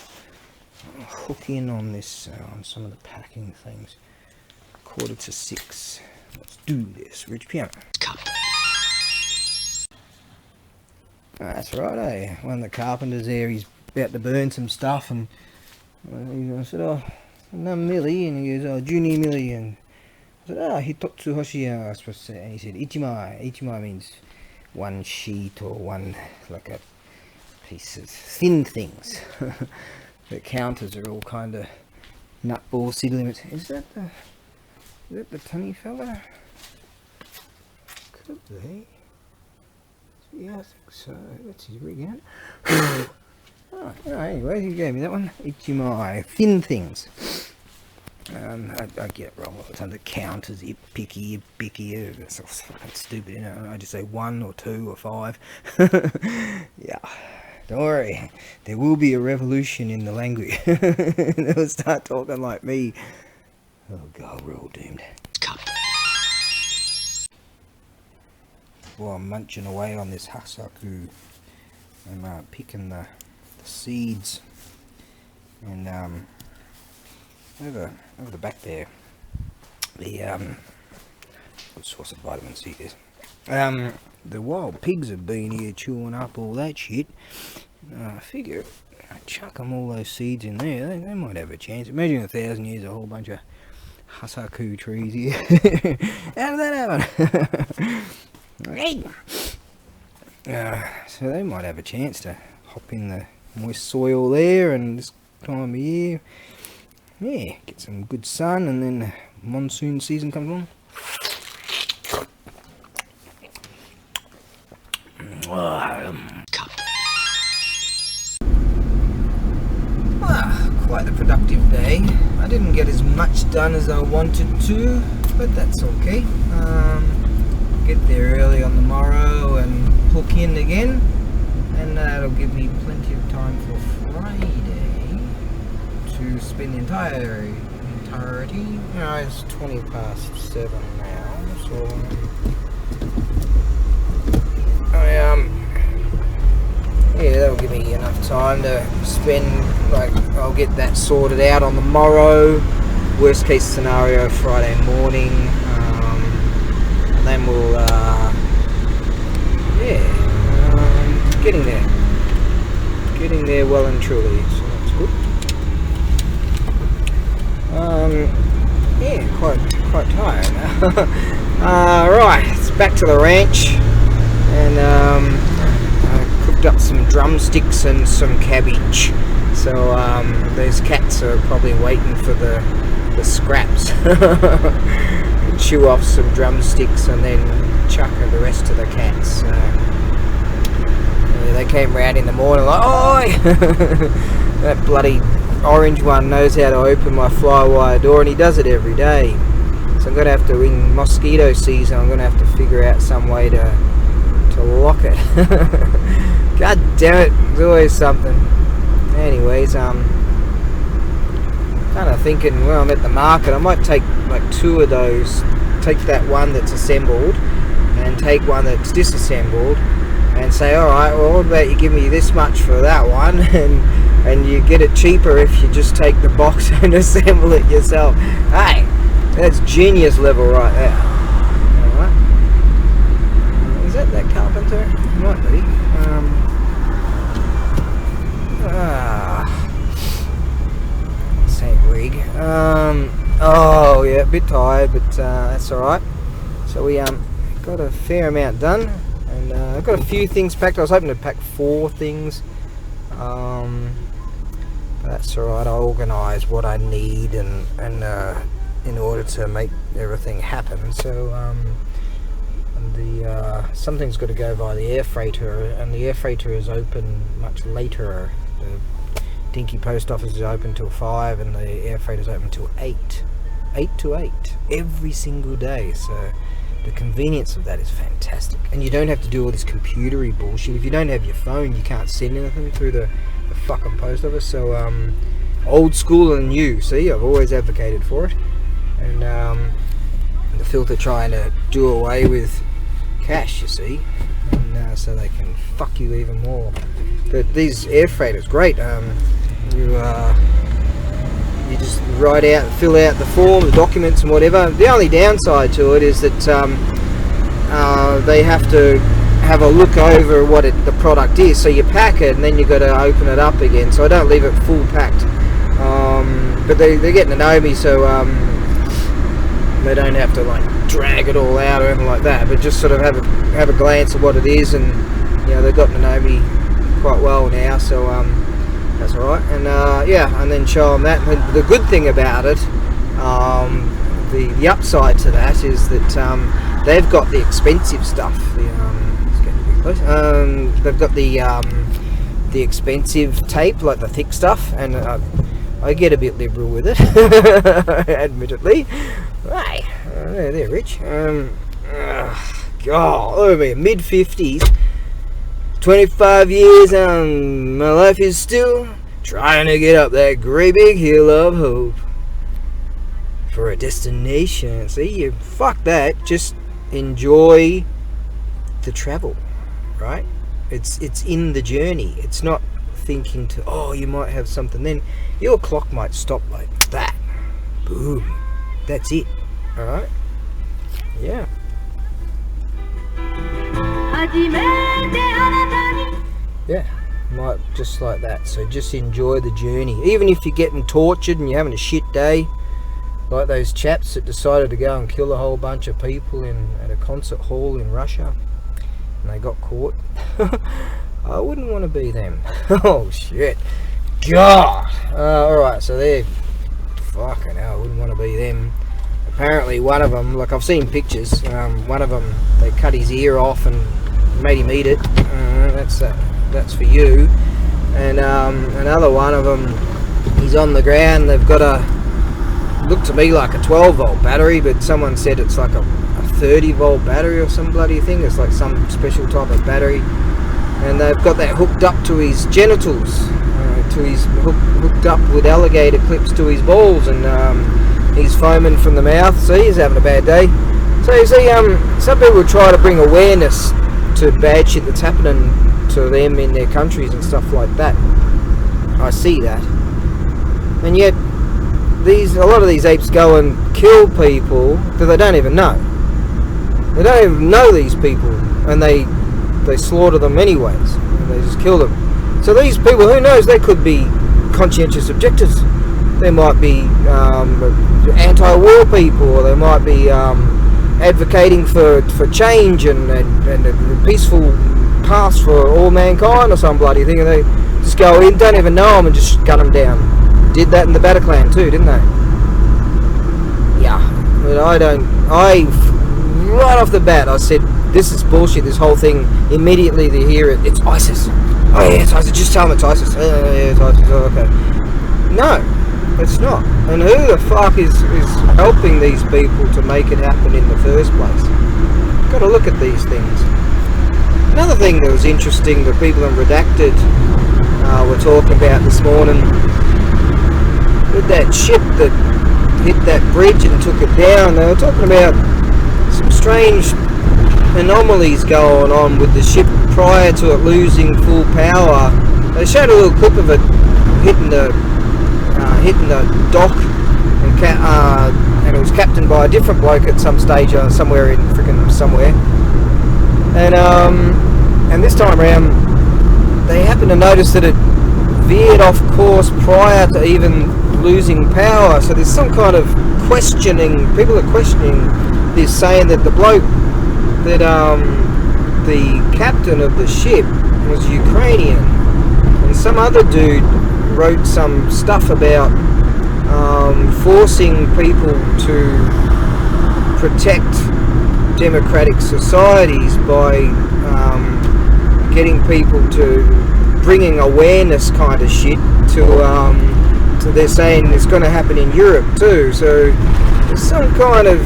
hook in on this, on some of the packing things. 5:45. Let's do this, Rich Piano. That's right, eh? One of the carpenters there, he's about to burn some stuff, and I said, oh, no Millie, and he goes, oh, Junior Millie, and I said, oh, Hitotsu Hoshi, I was supposed to say, and he said, Ichimai. Ichimai means one sheet or one, like a piece of thin things. The counters are all kind of nutball city limits. Is that the tunny fella? Could be. Yeah, I think so. That's his rig out. Oh, anyway, he gave me that one. Ichimai. Thin things. I get it wrong all the time. The counters, picky. That's fucking stupid, you know. I just say 1 or 2 or 5. Yeah. Don't worry. There will be a revolution in the language. They'll start talking like me. Oh god, we're all doomed. While I'm munching away on this hasaku, I'm picking the seeds, and over the back there, the what source of vitamin C is. The wild pigs have been here chewing up all that shit. I figure I chuck them all those seeds in there, they might have a chance. Imagine 1,000 years, a whole bunch of hasaku trees here. How did that happen? So they might have a chance to hop in the moist soil there, and this time of year, yeah, get some good sun, and then the monsoon season comes along. Quite a productive day. I didn't get as much done as I wanted to, but that's okay. Get there early on the morrow and hook in again, and that'll give me plenty of time for Friday to spend the entirety. You know, it's 7:20 now, so yeah, that'll give me enough time to spend, like, I'll get that sorted out on the morrow, worst case scenario Friday morning, and then we'll, getting there well and truly, so that's good. Yeah, quite tired now. Right, it's back to the ranch, and I cooked up some drumsticks and some cabbage, so those cats are probably waiting for the scraps. Chew off some drumsticks and then chuck the rest to the cats. They came round in the morning like, oi! That bloody orange one knows how to open my fly-wire door, and he does it every day. So I'm going to have to, in mosquito season, I'm going to have to figure out some way to lock it. God damn it, there's always something. Anyways, kind of thinking, well, I'm at the market, I might take like 2 of those, take that one that's assembled and take one that's disassembled, and say, alright, well, what about you give me this much for that one, and you get it cheaper if you just take the box and assemble it yourself. Hey, that's genius level right there. Alright. Is that carpenter? Might be. Same rig. Oh yeah, a bit tired, but that's alright. So we got a fair amount done, and I've got a few things packed. I was hoping to pack 4 things, but that's alright. I organise what I need and in order to make everything happen. So something's got to go by the air freighter, and the air freighter is open much later. The Dinky post office is open till 5, and the air freighter is open till 8 to 8 every single day. So the convenience of that is fantastic. And you don't have to do all this computery bullshit. If you don't have your phone, you can't send anything through the fucking post office. So old school and new. See, I've always advocated for it. And the filter trying to do away with cash, you see, and so they can fuck you even more. But these air freight is great. You just write out, fill out the form, the documents and whatever. The only downside to it is that they have to have a look over what the product is. So you pack it and then you've got to open it up again. So I don't leave it full packed. But they're getting to know me, so they don't have to like drag it all out or anything like that. But just sort of have a glance at what it is, and you know, they've gotten to know me quite well now. So that's all right. And yeah, and then show them that. And the good thing about it, the upside to that is that they've got the expensive stuff. They've got the expensive tape, like the thick stuff, and I get a bit liberal with it, admittedly. Hey, they're rich. God, look at me, mid-50s, 25 years, and my life is still trying to get up that great big hill of hope for a destination. See, you fuck that. Just enjoy the travel, right? It's in the journey. It's not thinking to, oh, you might have something, then your clock might stop like that. Boom. That's it. Alright? Yeah. Yeah. Might just like that. So just enjoy the journey. Even if you're getting tortured and you're having a shit day, like those chaps that decided to go and kill a whole bunch of people at a concert hall in Russia, and they got caught. I wouldn't want to be them. Oh shit. God. Alright, so they're fucking hell, I wouldn't want to be them. Apparently one of them, like I've seen pictures, one of them, they cut his ear off and made him eat it. That's for you. And another one of them, he's on the ground. They've got look to me like a 12 volt battery, but someone said it's like a 30 volt battery or some bloody thing. It's like some special type of battery. And they've got that hooked up to his genitals, hooked up with alligator clips to his balls, and he's foaming from the mouth. See, he's having a bad day. So you see, some people try to bring awareness to bad shit that's happening to them in their countries and stuff like that. I see that, and yet a lot of these apes go and kill people that they don't even know. They don't even know these people, and they slaughter them anyways, and they just kill them. So these people, who knows, they could be conscientious objectors. They might be anti-war people, or they might be advocating for change and a peaceful past for all mankind or some bloody thing, and they just go in, don't even know them, and just gun them down. Did that in the Bataclan too, didn't they? Yeah, but right off the bat, I said, this is bullshit, this whole thing. Immediately they hear it, it's ISIS. Oh yeah, it's ISIS, just tell them it's ISIS. Yeah, it's ISIS, oh, okay. No, it's not. And who the fuck is helping these people to make it happen in the first place? Got to look at these things. Another thing that was interesting, the people in Redacted were talking about this morning, with that ship that hit that bridge and took it down, they were talking about some strange anomalies going on with the ship prior to it losing full power. They showed a little clip of it hitting the dock, and it was captained by a different bloke at some stage, somewhere in frickin' somewhere. And this time around, they happened to notice that it veered off course prior to even losing power. So there's some kind of questioning. People are questioning this, saying that the bloke that the captain of the ship was Ukrainian, and some other dude wrote some stuff about forcing people to protect democratic societies by getting people to bringing awareness kind of shit to they're saying it's going to happen in Europe too. So there's some kind of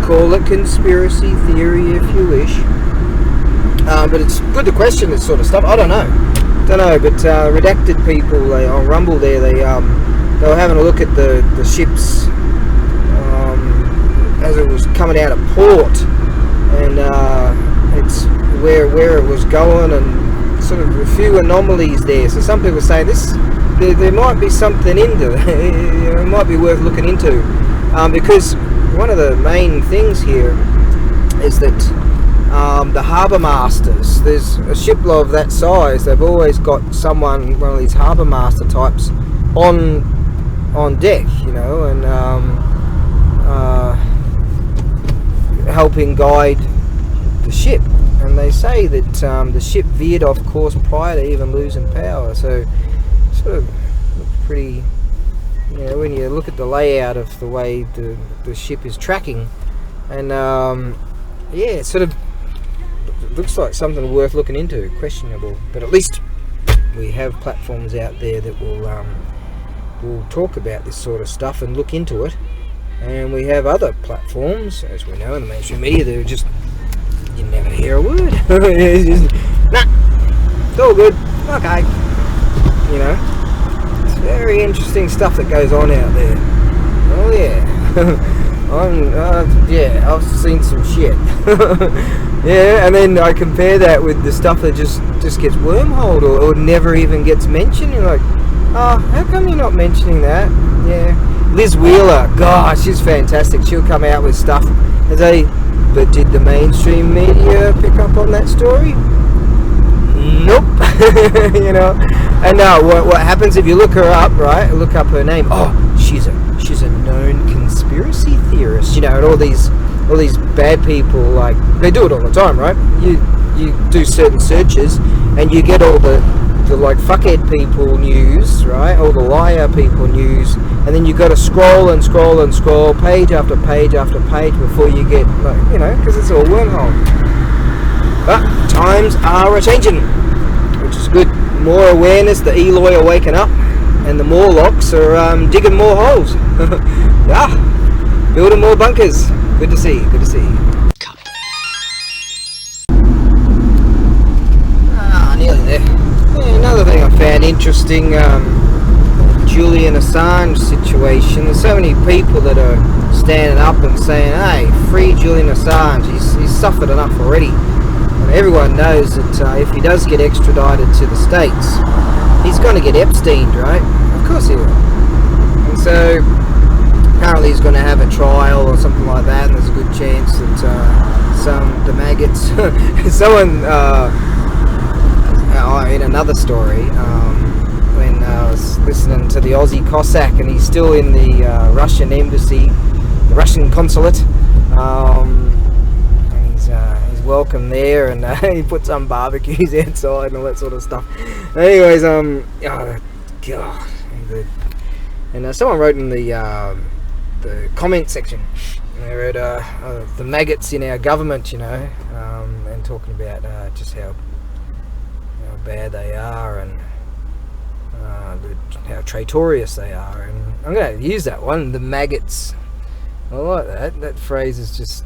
call it conspiracy theory if you wish. But it's good to question this sort of stuff. I don't know, but redacted people on Rumble there, they were having a look at the ships as it was coming out of port, and it's where it was going, and sort of a few anomalies there. So some people are saying there might be something into it. It might be worth looking into, because one of the main things here is that the harbour masters, there's a ship of that size, they've always got someone, one of these harbour master types, on deck, you know, and helping guide the ship. And they say that the ship veered off course prior to even losing power, so sort of looks pretty, you know, when you look at the layout of the way the ship is tracking, and yeah, it sort of looks like something worth looking into. Questionable, but at least we have platforms out there that will talk about this sort of stuff and look into it, and we have other platforms, as we know, in the mainstream media, that are just, you never hear a word. It's just, nah, it's all good, okay, you know. It's very interesting stuff that goes on out there. Oh yeah. Yeah, I've seen some shit. Yeah, and then I compare that with the stuff that just gets wormholed or never even gets mentioned. You're like, oh, how come you're not mentioning that? Yeah, Liz Wheeler, gosh, she's fantastic. She'll come out with stuff and say, but did the mainstream media pick up on that story? Nope. You know. And now what happens if you look her up, right? Look up her name. Oh, she's a known conspiracy theorist, you know, and all these bad people, like, they do it all the time, right? You do certain searches and you get all the like fuckhead people news, right? All the liar people news, and then you got to scroll and scroll and scroll, page after page after page, before you get, like, you know, because it's all wormhole. But times are a-changing, which is good. More awareness, the Eloy are waking up, and the Morlocks are digging more holes. Yeah, building more bunkers. Good to see, good to see. Nearly there. Yeah, another thing I found interesting, Julian Assange situation. There's so many people that are standing up and saying, hey, free Julian Assange, he's suffered enough already. And everyone knows that if he does get extradited to the States, he's going to get Epsteined, right? Of course he will. And so apparently he's going to have a trial or something like that, and there's a good chance that the maggots, someone, in another story, when I was listening to the Aussie Cossack, and he's still in the Russian embassy, the Russian consulate, and he's welcome there, and he put some barbecues outside and all that sort of stuff. Anyways, oh god, and someone wrote in the comment section, they wrote the maggots in our government, you know, and talking about just how bad they are, and how traitorous they are. And I'm going to use that one, the maggots. I like that phrase is just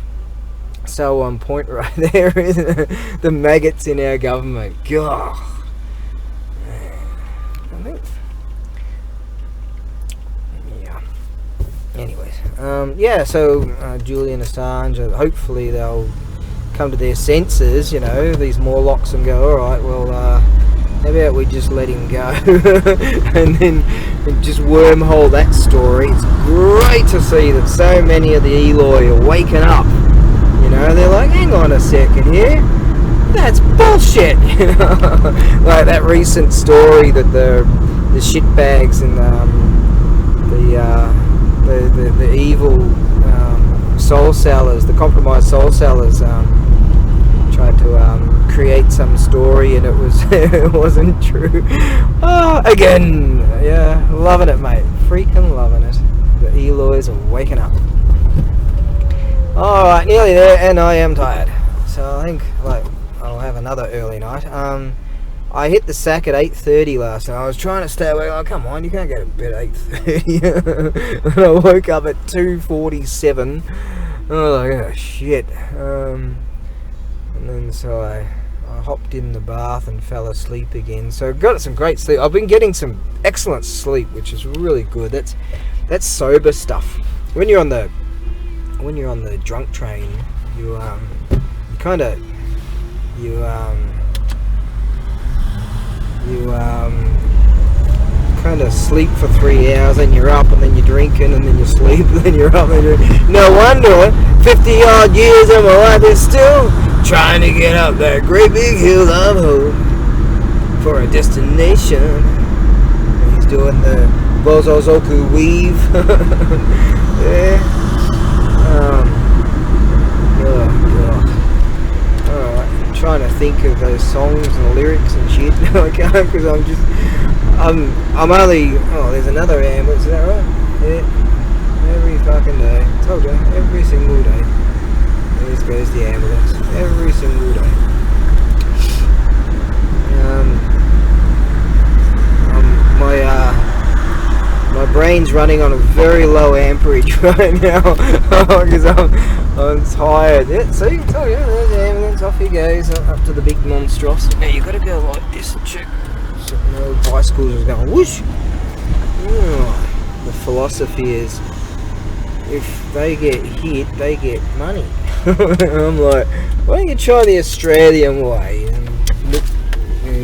so on point right there, isn't it? The maggots in our government. God, I think, yeah, anyways, yeah, so Julian Assange, hopefully they'll come to their senses, you know, these Morlocks, and go, alright, well, how about we just let him go and then just wormhole that story. It's great to see that so many of the Eloy are waking up, you know. They're like, hang on a second here, that's bullshit, you know. Like that recent story that the shitbags and the evil soul sellers, the compromised soul sellers, tried to create some story, and it wasn't true. Oh, again, yeah, loving it, mate, freaking loving it. The Eloys are waking up. Alright, nearly there, and I am tired, so I think, like, I'll have another early night. I hit the sack at 8:30 last night. I was trying to stay awake. Oh, come on, you can't go to bed at 8:30. And I woke up at 2:47. was like, oh shit. And then so I hopped in the bath and fell asleep again. So got some great sleep. I've been getting some excellent sleep, which is really good. That's sober stuff. When you're on the drunk train, you kind of sleep for 3 hours, and you're up, and then you're drinking, and then you sleep, and then you're up, and no wonder 50 odd years of my life is still trying to get up that great big hill of hope for a destination. And he's doing the Bozozoku weave. Yeah. Oh god. Alright, I'm trying to think of those songs and the lyrics and shit. I can't, because I'm only, there's another ambulance, is that right? Yeah. Every fucking day. Told you, every single day. There goes the ambulance. Every single day. My brain's running on a very low amperage right now because I'm tired. Yeah, see, told you, there's the ambulance. Off he goes up to the big monstrosity. Now you got to go like this and check. So no bicycles are going whoosh. The philosophy is, if they get hit, they get money. I'm like, why don't you try the Australian way and look,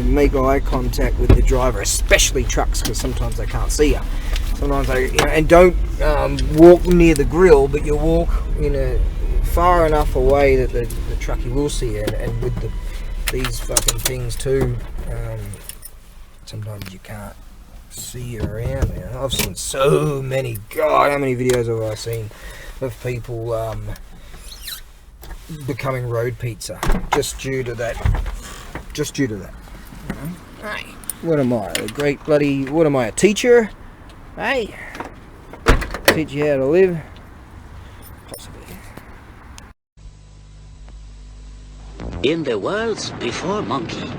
make eye contact with the driver, especially trucks, because sometimes they can't see you. Sometimes they, and don't walk near the grill, but you walk far enough away that the truckie will see you. And with these fucking things too, sometimes you can't see you around, man. I've seen so many, God, how many videos have I seen of people becoming road pizza just due to that. Hey, what am I? What am I, a teacher? Hey, teach you how to live? Possibly. In the worlds before Monkey,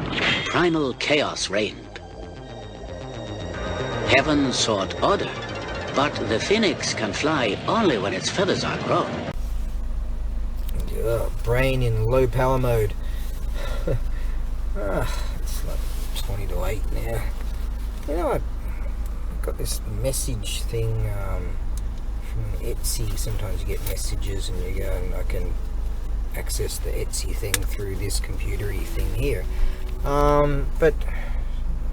primal chaos reigned. Heaven sought order, but the phoenix can fly only when its feathers are grown. Brain in low power mode. It's like 20 to 8 now. I got this message thing from Etsy. Sometimes you get messages and you go, and I can access the Etsy thing through this computery thing here. But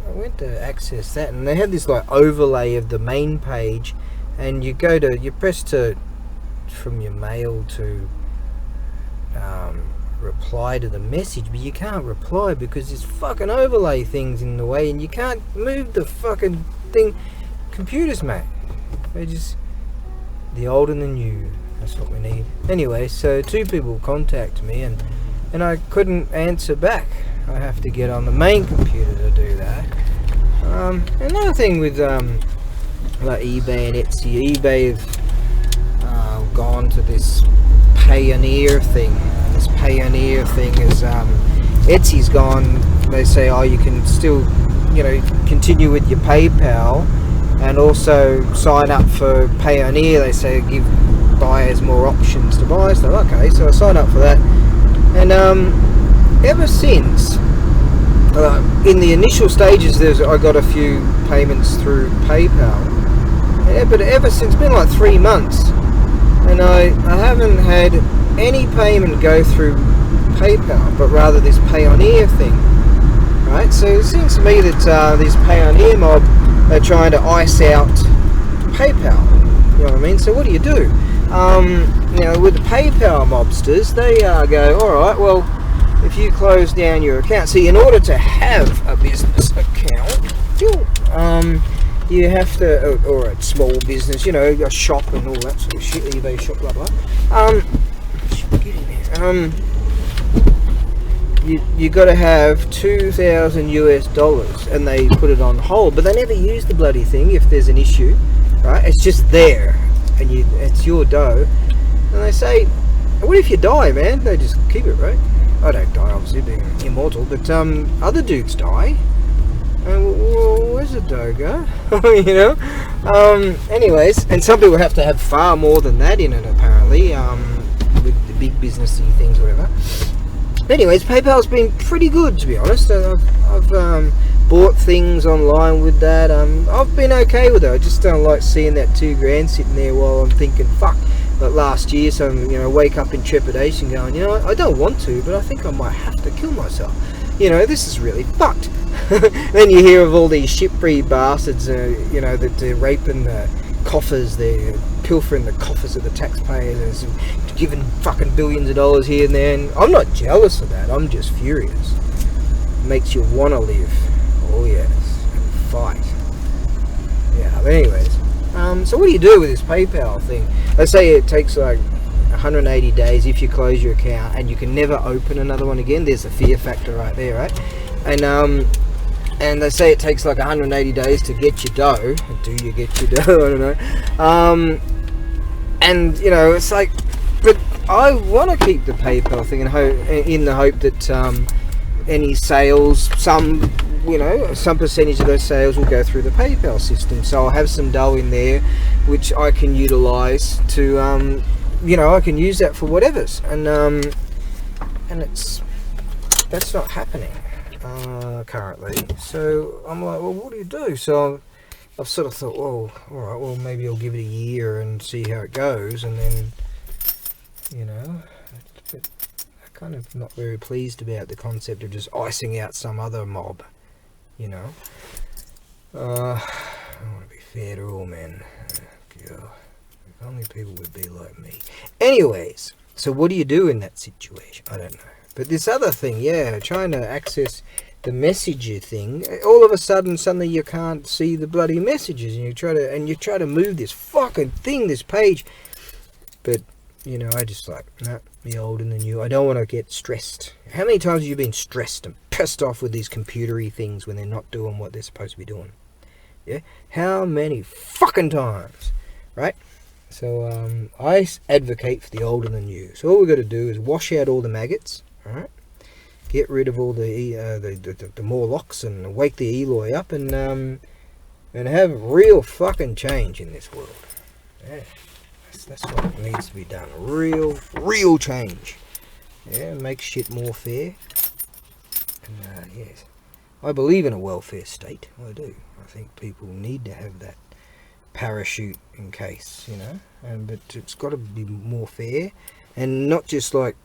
I went to access that, and they had this like overlay of the main page, and you press from your mail to reply to the message, but you can't reply because there's fucking overlay things in the way, and you can't move the fucking thing. Computers, mate, they're just the old and the new. That's what we need. Anyway, so 2 people contact me, and I couldn't answer back. I have to get on the main computer to do that. Another thing with like eBay and Etsy, eBay have gone to this Payoneer thing. This Payoneer thing is Etsy's gone. They say, you can still continue with your PayPal and also sign up for Payoneer. They say give buyers more options to buy. So okay, so I signed up for that, and ever since, in the initial stages, I got a few payments through PayPal, but ever since, it's been like 3 months, and I haven't had any payment go through PayPal, but rather this Payoneer thing, right? So it seems to me that this Payoneer mob are trying to ice out PayPal, you know what I mean? So what do? With the PayPal mobsters, they go, alright, well, if you close down your account, see, in order to have a business account, you have to, or a small business, a shop and all that sort of shit, eBay shop, blah blah. Get in there. You got to have $2,000 and they put it on hold, but they never use the bloody thing if there's an issue, right? It's just there, and it's your dough, and they say, what if you die, man? They just keep it, right? I don't die, obviously, being immortal, but other dudes die. Well, where's the dough go? Anyways, and some people have to have far more than that in it, apparently. big businessy things, whatever. Anyways, PayPal's been pretty good, to be honest. I've bought things online with that. I've been okay with it. I just don't like seeing that $2,000 sitting there while I'm thinking, fuck, like last year, so wake up in trepidation going, I don't want to, but I think I might have to kill myself. This is really fucked. Then you hear of all these shit-free bastards, that they're raping the coffers, they're pilfering the coffers of the taxpayers, and giving fucking billions of dollars here and there, and I'm not jealous of that, I'm just furious. It makes you want to live. Oh yes, and fight. Yeah, but anyways, so what do you do with this PayPal thing? Let's say it takes like 180 days if you close your account, and you can never open another one again. There's the fear factor right there, right? And they say it takes like 180 days to get your dough. Do you get your dough? I don't know. And it's like, but I want to keep the PayPal thing in the hope that any sales, some percentage of those sales will go through the PayPal system. So I'll have some dough in there, which I can utilize to, I can use that for whatever's. And that's not happening currently. So I'm like, well, what do you do? So I've sort of thought, well, all right, well, maybe I'll give it a year and see how it goes, and then, but I'm kind of not very pleased about the concept of just icing out some other mob, I want to be fair to all men. God, if only people would be like me. Anyways, so what do you do in that situation? I don't know. But this other thing, trying to access the messenger thing, all of a sudden suddenly you can't see the bloody messages, and you try to move this fucking thing, this page, but I just like, no, the old and the new. I don't want to get stressed. How many times have you been stressed and pissed off with these computery things when they're not doing what they're supposed to be doing? Yeah, how many fucking times, right? So I advocate for the old and the new. So all we've got to do is wash out all the maggots, all right? Get rid of all the Morlocks and wake the Eloi up, and have real fucking change in this world. Yeah, that's what needs to be done. Real change. Yeah, make shit more fair. And yes, I believe in a welfare state. I do. I think people need to have that parachute in case, but it's got to be more fair, and not just like,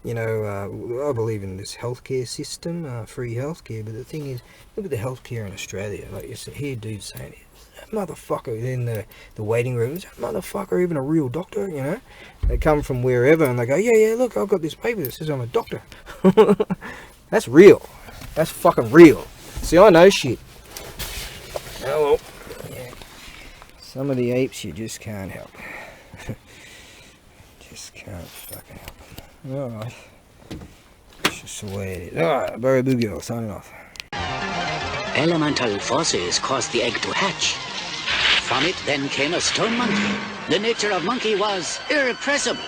I believe in this healthcare system, free healthcare, but the thing is, look at the healthcare in Australia. Like, you hear dudes saying, that motherfucker in the waiting room, is that motherfucker even a real doctor? They come from wherever and they go, yeah, look, I've got this paper that says I'm a doctor. That's real. That's fucking real. See, I know shit. Oh well. Yeah. Some of the apes you just can't help. Just can't fucking help. Alright. That's just the way it is. Alright, ABAREBUGYO, signing off. Elemental forces caused the egg to hatch. From it then came a stone monkey. The nature of monkey was irrepressible.